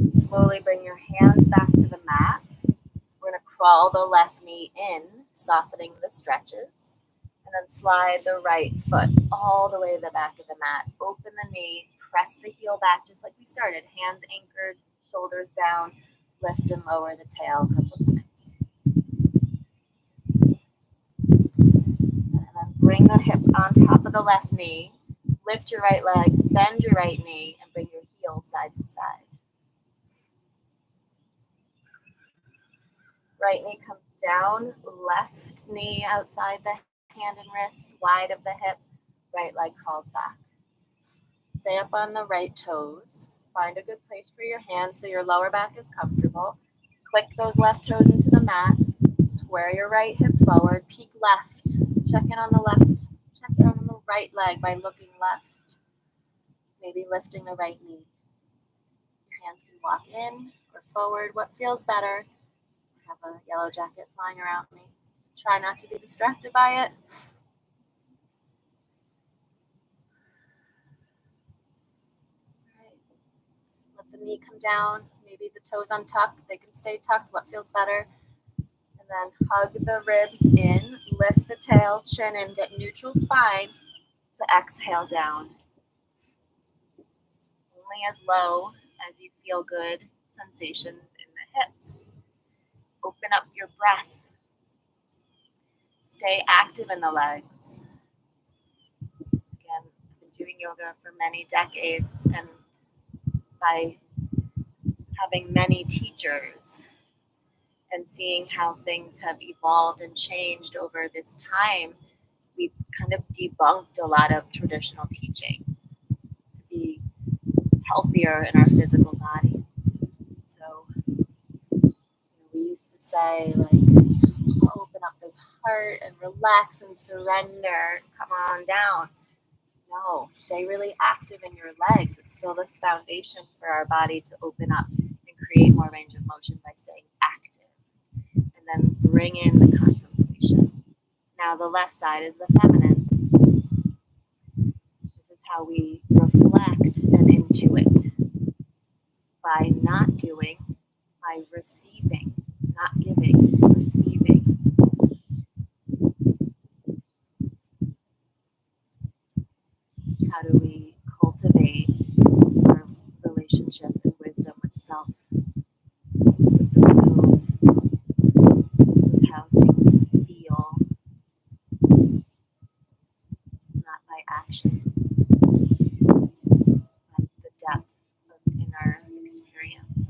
Slowly bring your hands back to the mat. We're going to crawl the left knee in, softening the stretches, and then slide the right foot all the way to the back of the mat. Open the knee, press the heel back just like we started. Hands anchored, shoulders down, lift and lower the tail a couple times. And then bring the hip on top of the left knee, lift your right leg, bend your right knee, and bring your heel side to side. Right knee comes down, left knee outside the hand and wrist, wide of the hip, right leg crawls back. Stay up on the right toes. Find a good place for your hands so your lower back is comfortable. Click those left toes into the mat. Square your right hip forward. Peek left. Check in on the left. Check in on the right leg by looking left. Maybe lifting the right knee. Your hands can walk in or forward. What feels better? I have a yellow jacket flying around me. Try not to be distracted by it. Right. Let the knee come down. Maybe the toes untucked. They can stay tucked. What feels better? And then hug the ribs in. Lift the tail, chin in. Get neutral spine to exhale down. Only as low as you feel good sensations in the hips. Open up your breath. Stay active in the legs. Again, I've been doing yoga for many decades, and by having many teachers and seeing how things have evolved and changed over this time, we've kind of debunked a lot of traditional teachings to be healthier in our physical bodies. So we used to say, like, open up this heart and relax and surrender. Come on down. No, stay really active in your legs. It's still this foundation for our body to open up and create more range of motion by staying active. And then bring in the contemplation. Now the left side is the feminine. This is how we reflect and intuit. By not doing, by receiving, not giving, receiving. How do we cultivate our relationship and wisdom with self, with the moon, with how things feel, not by action, but the depth of inner experience,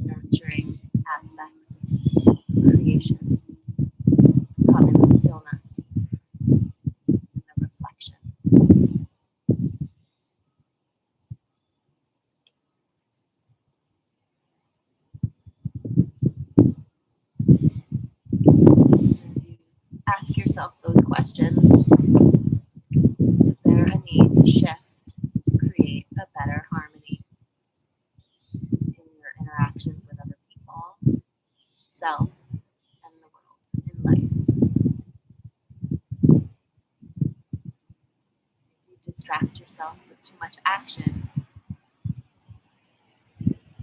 inner yourself those questions. Is there a need to shift to create a better harmony in your interactions with other people, self, and the world, in life? If you distract yourself with too much action,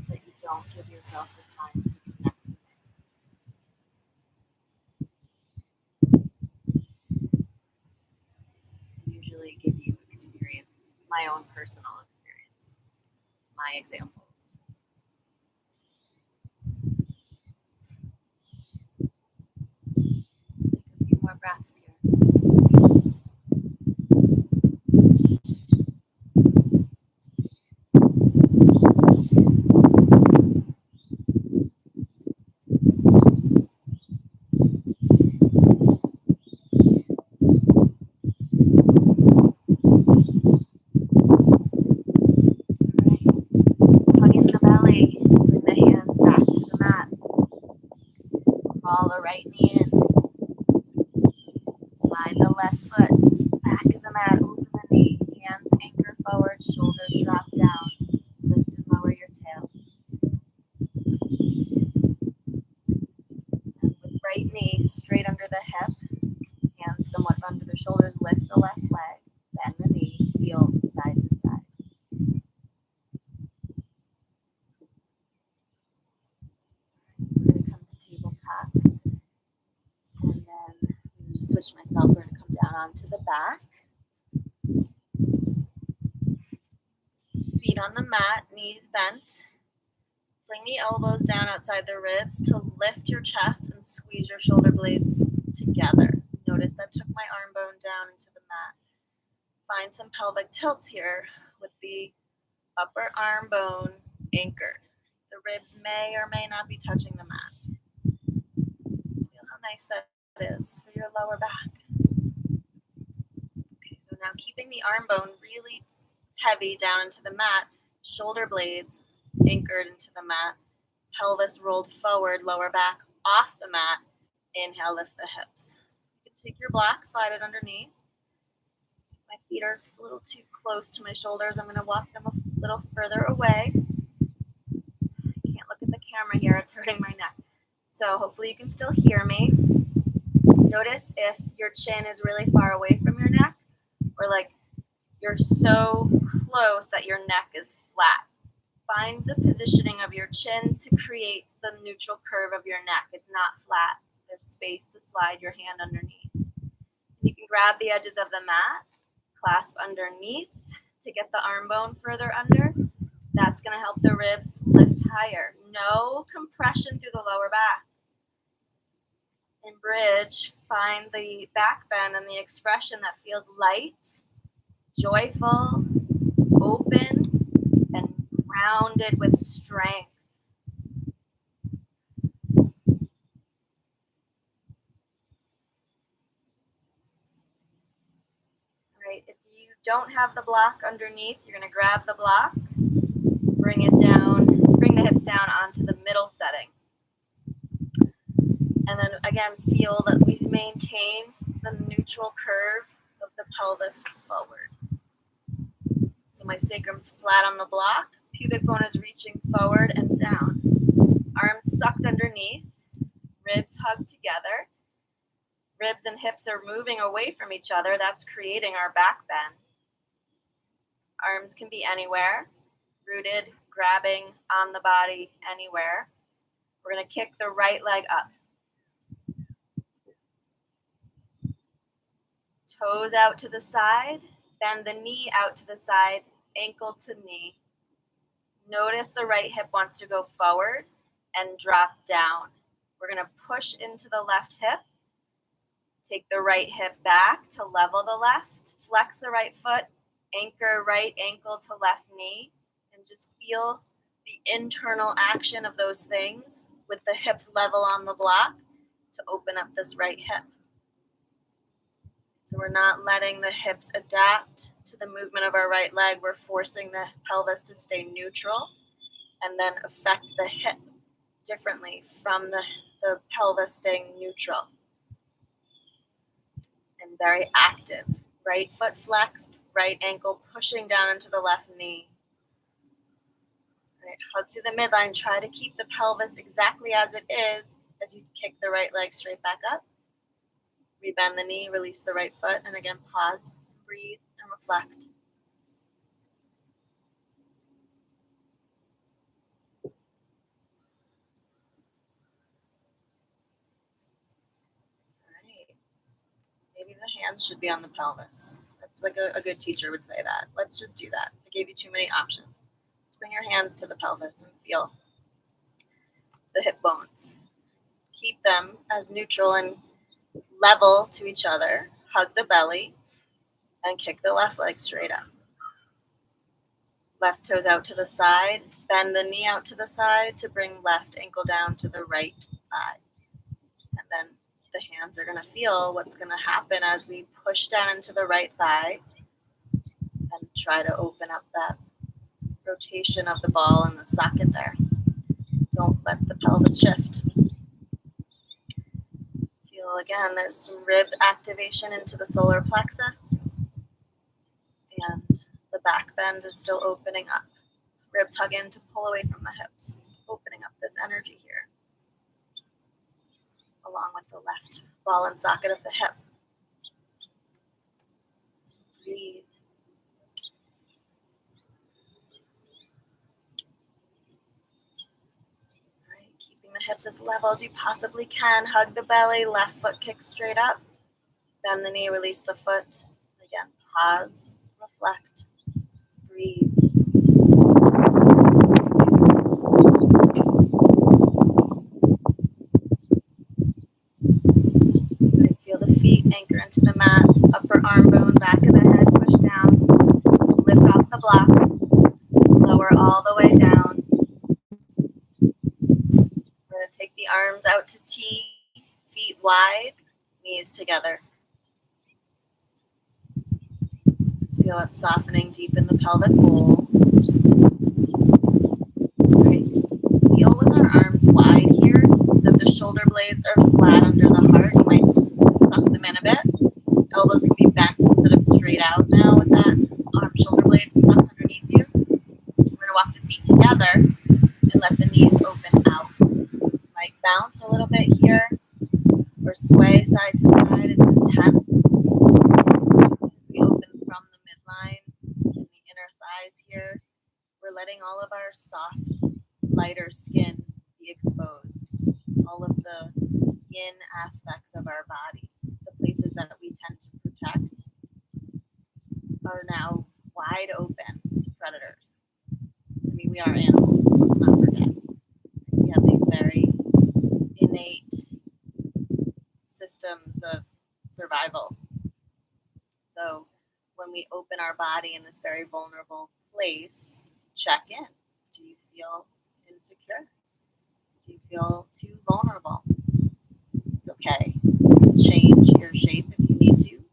that you don't give yourself the time to connect with it. I usually give you experience, my own personal experience, my examples. Take a few more breaths here. Hugging the belly, bring the hands back to the mat. Crawl the right knee in. Slide the left foot back of the mat, open the knee. Hands anchor forward, shoulders drop down. Lift and lower your tail. And with right knee straight under the hip, hands somewhat under the shoulders, lift the left leg, bend the knee, feel side to side. We're going to come to tabletop, and then switch myself. We're going to come down onto the back. Feet on the mat, knees bent. Bring the elbows down outside the ribs to lift your chest and squeeze your shoulder blades together. Notice that took my arm bone down into the mat. Find some pelvic tilts here with the upper arm bone anchored. The ribs may or may not be touching the mat. Just feel how nice that is for your lower back. Okay, so now keeping the arm bone really heavy down into the mat, shoulder blades anchored into the mat, pelvis rolled forward, lower back off the mat. Inhale, lift the hips. You can take your block, slide it underneath. My feet are a little too close to my shoulders. I'm going to walk them a little further away. I can't look at the camera here, it's hurting my neck. So hopefully you can still hear me. Notice if your chin is really far away from your neck, or like you're so close that your neck is flat. Find the positioning of your chin to create the neutral curve of your neck. It's not flat. There's space to slide your hand underneath. You can grab the edges of the mat, clasp underneath to get the arm bone further under. That's going to help the ribs lift higher. No compression through the lower back. In bridge, find the back bend and the expression that feels light, joyful, open, and grounded with strength. Right, if you don't have the block underneath, you're going to grab the block, bring it down, bring the hips down onto the middle setting. And then again, feel that we maintain the neutral curve of the pelvis forward. So my sacrum's flat on the block, pubic bone is reaching forward and down. Arms sucked underneath, ribs hugged together. Ribs and hips are moving away from each other. That's creating our back bend. Arms can be anywhere, rooted, grabbing on the body, anywhere. We're going to kick the right leg up. Toes out to the side, bend the knee out to the side, ankle to knee. Notice the right hip wants to go forward and drop down. We're going to push into the left hip. Take the right hip back to level the left. Flex the right foot. Anchor right ankle to left knee. And just feel the internal action of those things with the hips level on the block to open up this right hip. So we're not letting the hips adapt to the movement of our right leg. We're forcing the pelvis to stay neutral and then affect the hip differently from the pelvis staying neutral. Very active. Right foot flexed, right ankle pushing down into the left knee. Right, hug through the midline. Try to keep the pelvis exactly as it is as you kick the right leg straight back up. Rebend the knee, release the right foot, and again, pause, breathe, and reflect. All right. Maybe the hands should be on the pelvis. That's like a good teacher would say that. Let's just do that. I gave you too many options. Let's bring your hands to the pelvis and feel the hip bones. Keep them as neutral and level to each other. Hug the belly and kick the left leg straight up. Left toes out to the side. Bend the knee out to the side to bring left ankle down to the right thigh. And then the hands are going to feel what's going to happen as we push down into the right thigh and try to open up that rotation of the ball in the socket there. Don't let the pelvis shift. Feel again, there's some rib activation into the solar plexus, and the back bend is still opening up. Ribs hug in to pull away from the hips, opening up this energy here, along with the left ball and socket of the hip. Breathe. All right, keeping the hips as level as you possibly can. Hug the belly, left foot kicks straight up. Bend the knee, release the foot. Again, pause, reflect, breathe. Right, feel the feet anchor into the mat, upper arm bone, back of the head, push down. Lift off the block, lower all the way down. We're going to take the arms out to T, feet wide, knees together. Just feel it softening deep in the pelvic bowl. Great. Feel with our arms wide here that the shoulder blades are flat under the heart. You might suck them in a bit. Elbows can be bent instead of straight out now with that shoulder blades sucked underneath you. We're going to walk the feet together and let the knees open out. Might bounce a little bit here or sway side to side. It's intense. As we open from the midline and the inner thighs here, we're letting all of our soft, lighter skin be exposed. All of the yin aspects of our body, the places that we tend to protect, are now wide open to predators. I mean, we are animals, let's not forget. We have these very innate systems of survival. So when we open our body in this very vulnerable place, check in. Do you feel insecure? Do you feel too vulnerable? It's okay. Change your shape if you need to. You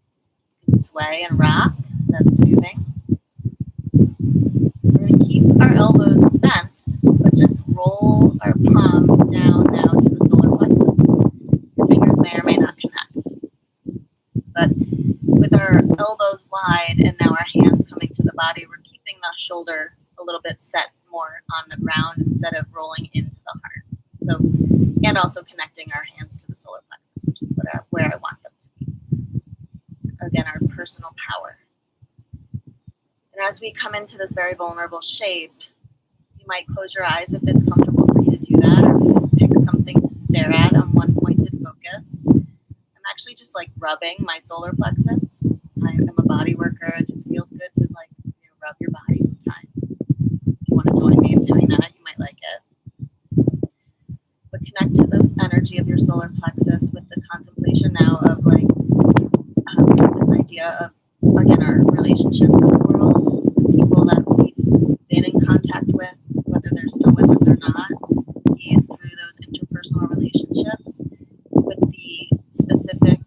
can sway and rock. That's soothing. We're going to keep our elbows bent, but just roll our palms down now to the solar plexus. Your fingers may or may not connect. But with our elbows wide and now our hands coming to the body, we're keeping the shoulder a little bit set more on the ground instead of rolling into the heart. So, and also connecting our hands to the solar plexus, which is where I want them to be. Again, our personal power. And as we come into this very vulnerable shape, you might close your eyes if it's comfortable for you to do that, or pick something to stare at on one pointed focus. I'm actually just like rubbing my solar plexus. I am a body worker. It just feels good to rub your body sometimes. If you want to join me in doing that, you might like it. But connect to the energy of your solar plexus with the contemplation now of this idea of, again, our relationships in the world, the people that we've been in contact with, whether they're still with us or not, gaze through those interpersonal relationships with the specific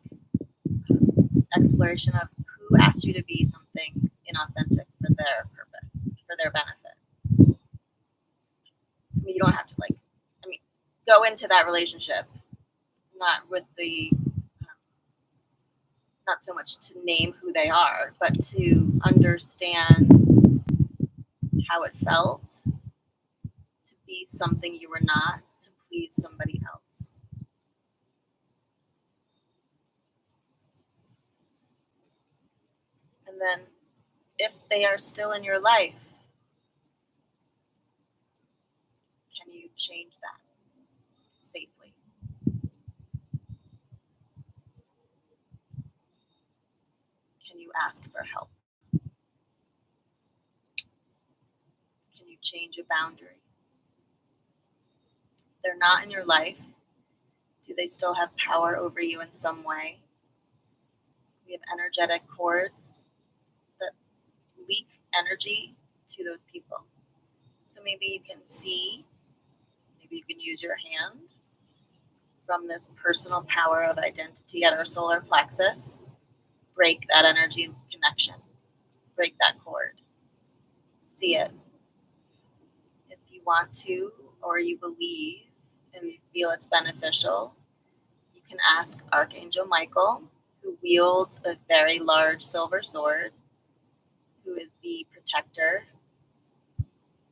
exploration of who asked you to be something inauthentic for their purpose, for their benefit. I mean, you don't have to go into that relationship not with the not so much to name who they are, but to understand how it felt to be something you were not, to please somebody else. And then, if they are still in your life, can you change that safely? Can you ask for help? Can you change a boundary? If they're not in your life, do they still have power over you in some way? We have energetic cords that leak energy to those people. So maybe you can see, maybe you can use your hand from this personal power of identity at our solar plexus, break that energy connection, break that cord, see it. If you want to, or you believe and you feel it's beneficial, you can ask Archangel Michael, who wields a very large silver sword, who is the protector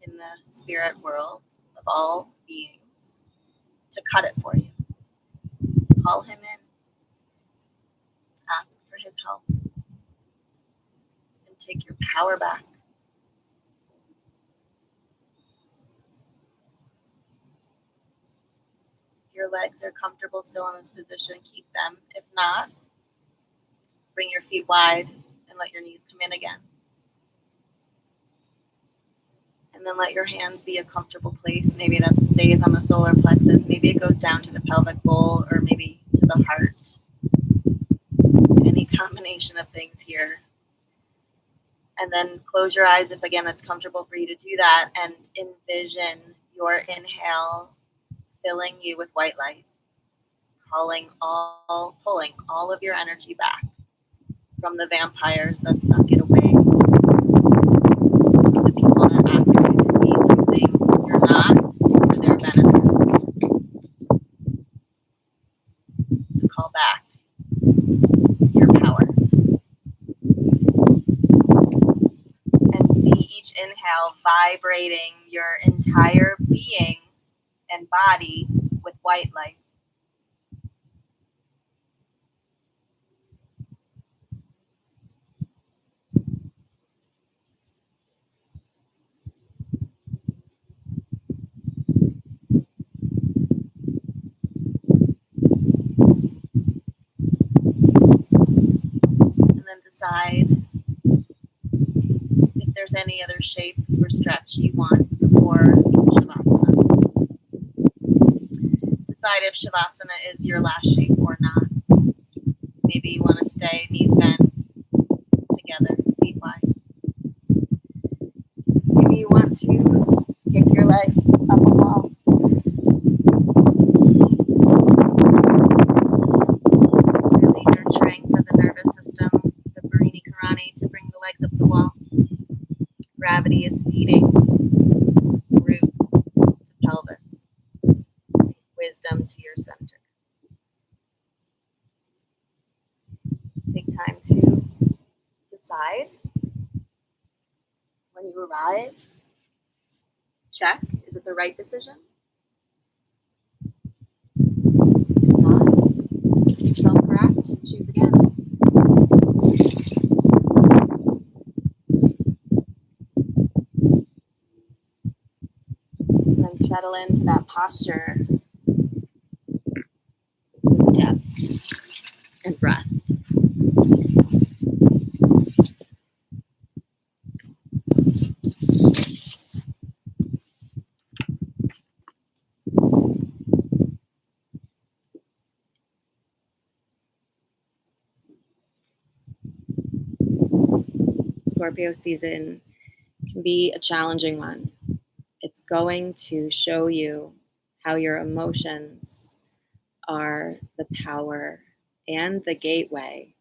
in the spirit world of all beings, to cut it for you. Call him in, ask for his help, and take your power back. If your legs are comfortable still in this position, keep them. If not, bring your feet wide and let your knees come in again. And then let your hands be a comfortable place. Maybe that stays on the solar plexus. Maybe it goes down to the pelvic bowl, or maybe to the heart. Any combination of things here. And then close your eyes if, again, it's comfortable for you to do that, and envision your inhale filling you with white light, pulling all of your energy back from the vampires that suck it away, from the people that ask you to be something you're not for their benefit, to call back your power. And see each inhale vibrating your entire being and body with white light. And then decide if there's any other shape or stretch you want before Shavasana. Decide if Shavasana is your last shape or not. Maybe you want to stay knees bent, together, feet wide. Maybe you want to kick your legs up a wall. Really nurturing for the nervous system, the Barini Karani, to bring the legs up the wall. Gravity is feeding root to pelvis, wisdom to your center. Take time to decide. When you arrive, check, is it the right decision? If not, self-correct, choose again. And then settle into that posture with depth and breath. Scorpio season can be a challenging one. It's going to show you how your emotions are the power and the gateway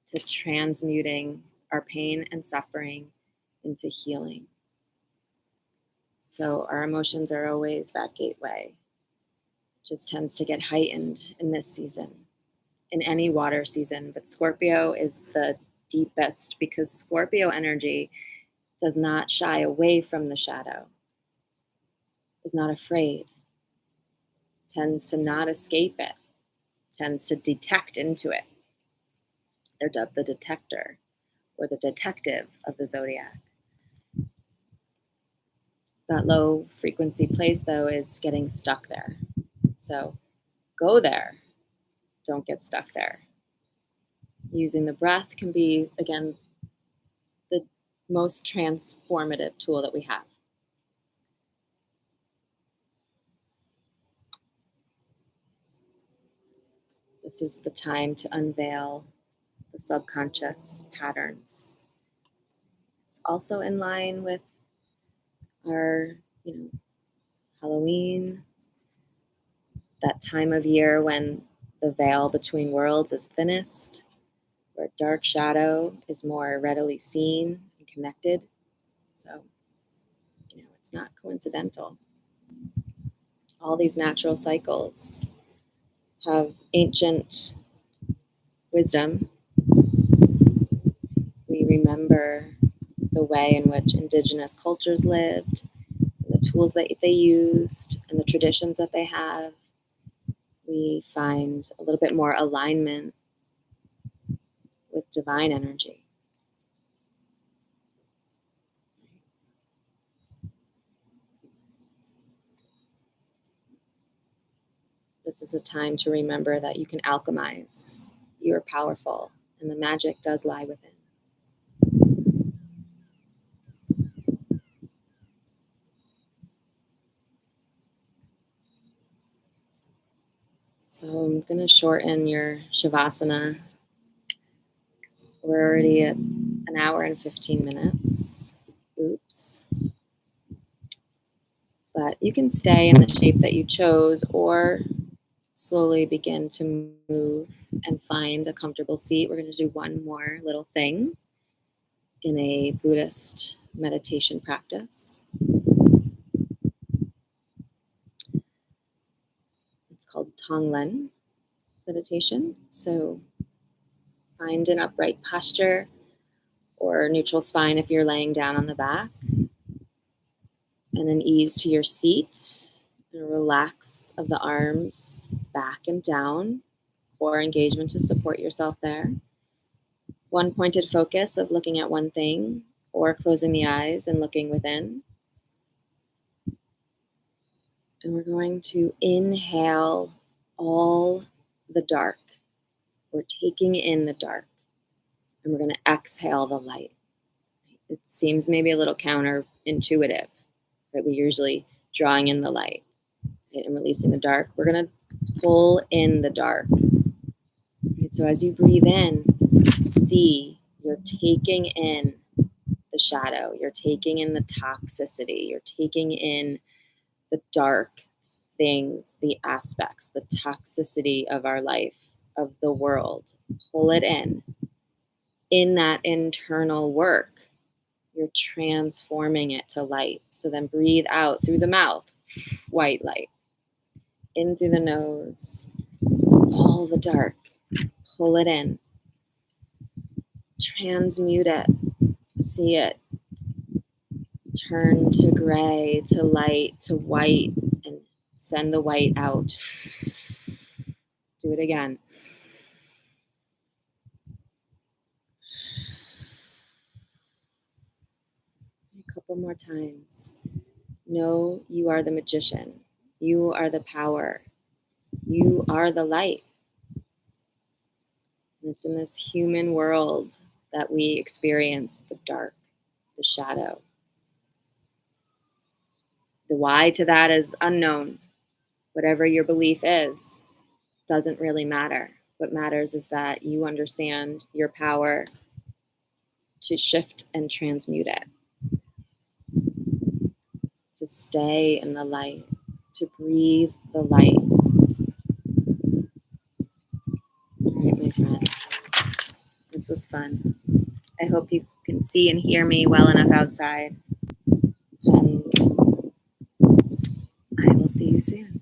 to transmuting our pain and suffering into healing. So our emotions are always that gateway. It just tends to get heightened in this season. in any water season, but Scorpio is the deepest because Scorpio energy does not shy away from the shadow, is not afraid, tends to not escape it, tends to detect into it. They're dubbed the detector or the detective of the zodiac. That low frequency place, though, is getting stuck there. So go there. Don't get stuck there. Using the breath can be, again, the most transformative tool that we have. This is the time to unveil the subconscious patterns. It's also in line with our, Halloween, that time of year when the veil between worlds is thinnest, where dark shadow is more readily seen and connected. So, it's not coincidental. All these natural cycles have ancient wisdom. We remember the way in which indigenous cultures lived, and the tools that they used, and the traditions that they have. We find a little bit more alignment with divine energy. This is a time to remember that you can alchemize. You are powerful, and the magic does lie within. So I'm going to shorten your Shavasana. We're already at an hour and 15 minutes. Oops. But you can stay in the shape that you chose or slowly begin to move and find a comfortable seat. We're going to do one more little thing in a Buddhist meditation practice. It's called tonglen meditation. So find an upright posture or neutral spine if you're laying down on the back. And then ease to your seat and relax of the arms back and down. Core engagement to support yourself there. One pointed focus of looking at one thing or closing the eyes and looking within. And we're going to inhale all the dark. We're taking in the dark. And we're going to exhale the light. It seems maybe a little counterintuitive, right? We're usually drawing in the light, right, and releasing the dark. We're going to pull in the dark. Right? So as you breathe in, see you're taking in the shadow. You're taking in the toxicity. You're taking in the dark things, the aspects, the toxicity of our life, of the world. Pull it in. In that internal work, you're transforming it to light. So then breathe out through the mouth, white light. In through the nose, all the dark. Pull it in. Transmute it. See it. Turn to gray, to light, to white, and send the white out. Do it again. A couple more times. Know you are the magician. You are the power. You are the light. And it's in this human world that we experience the dark, the shadow. The why to that is unknown. Whatever your belief is, doesn't really matter. What matters is that you understand your power to shift and transmute it. To stay in the light, to breathe the light. All right, my friends, this was fun. I hope you can see and hear me well enough outside, and I will see you soon.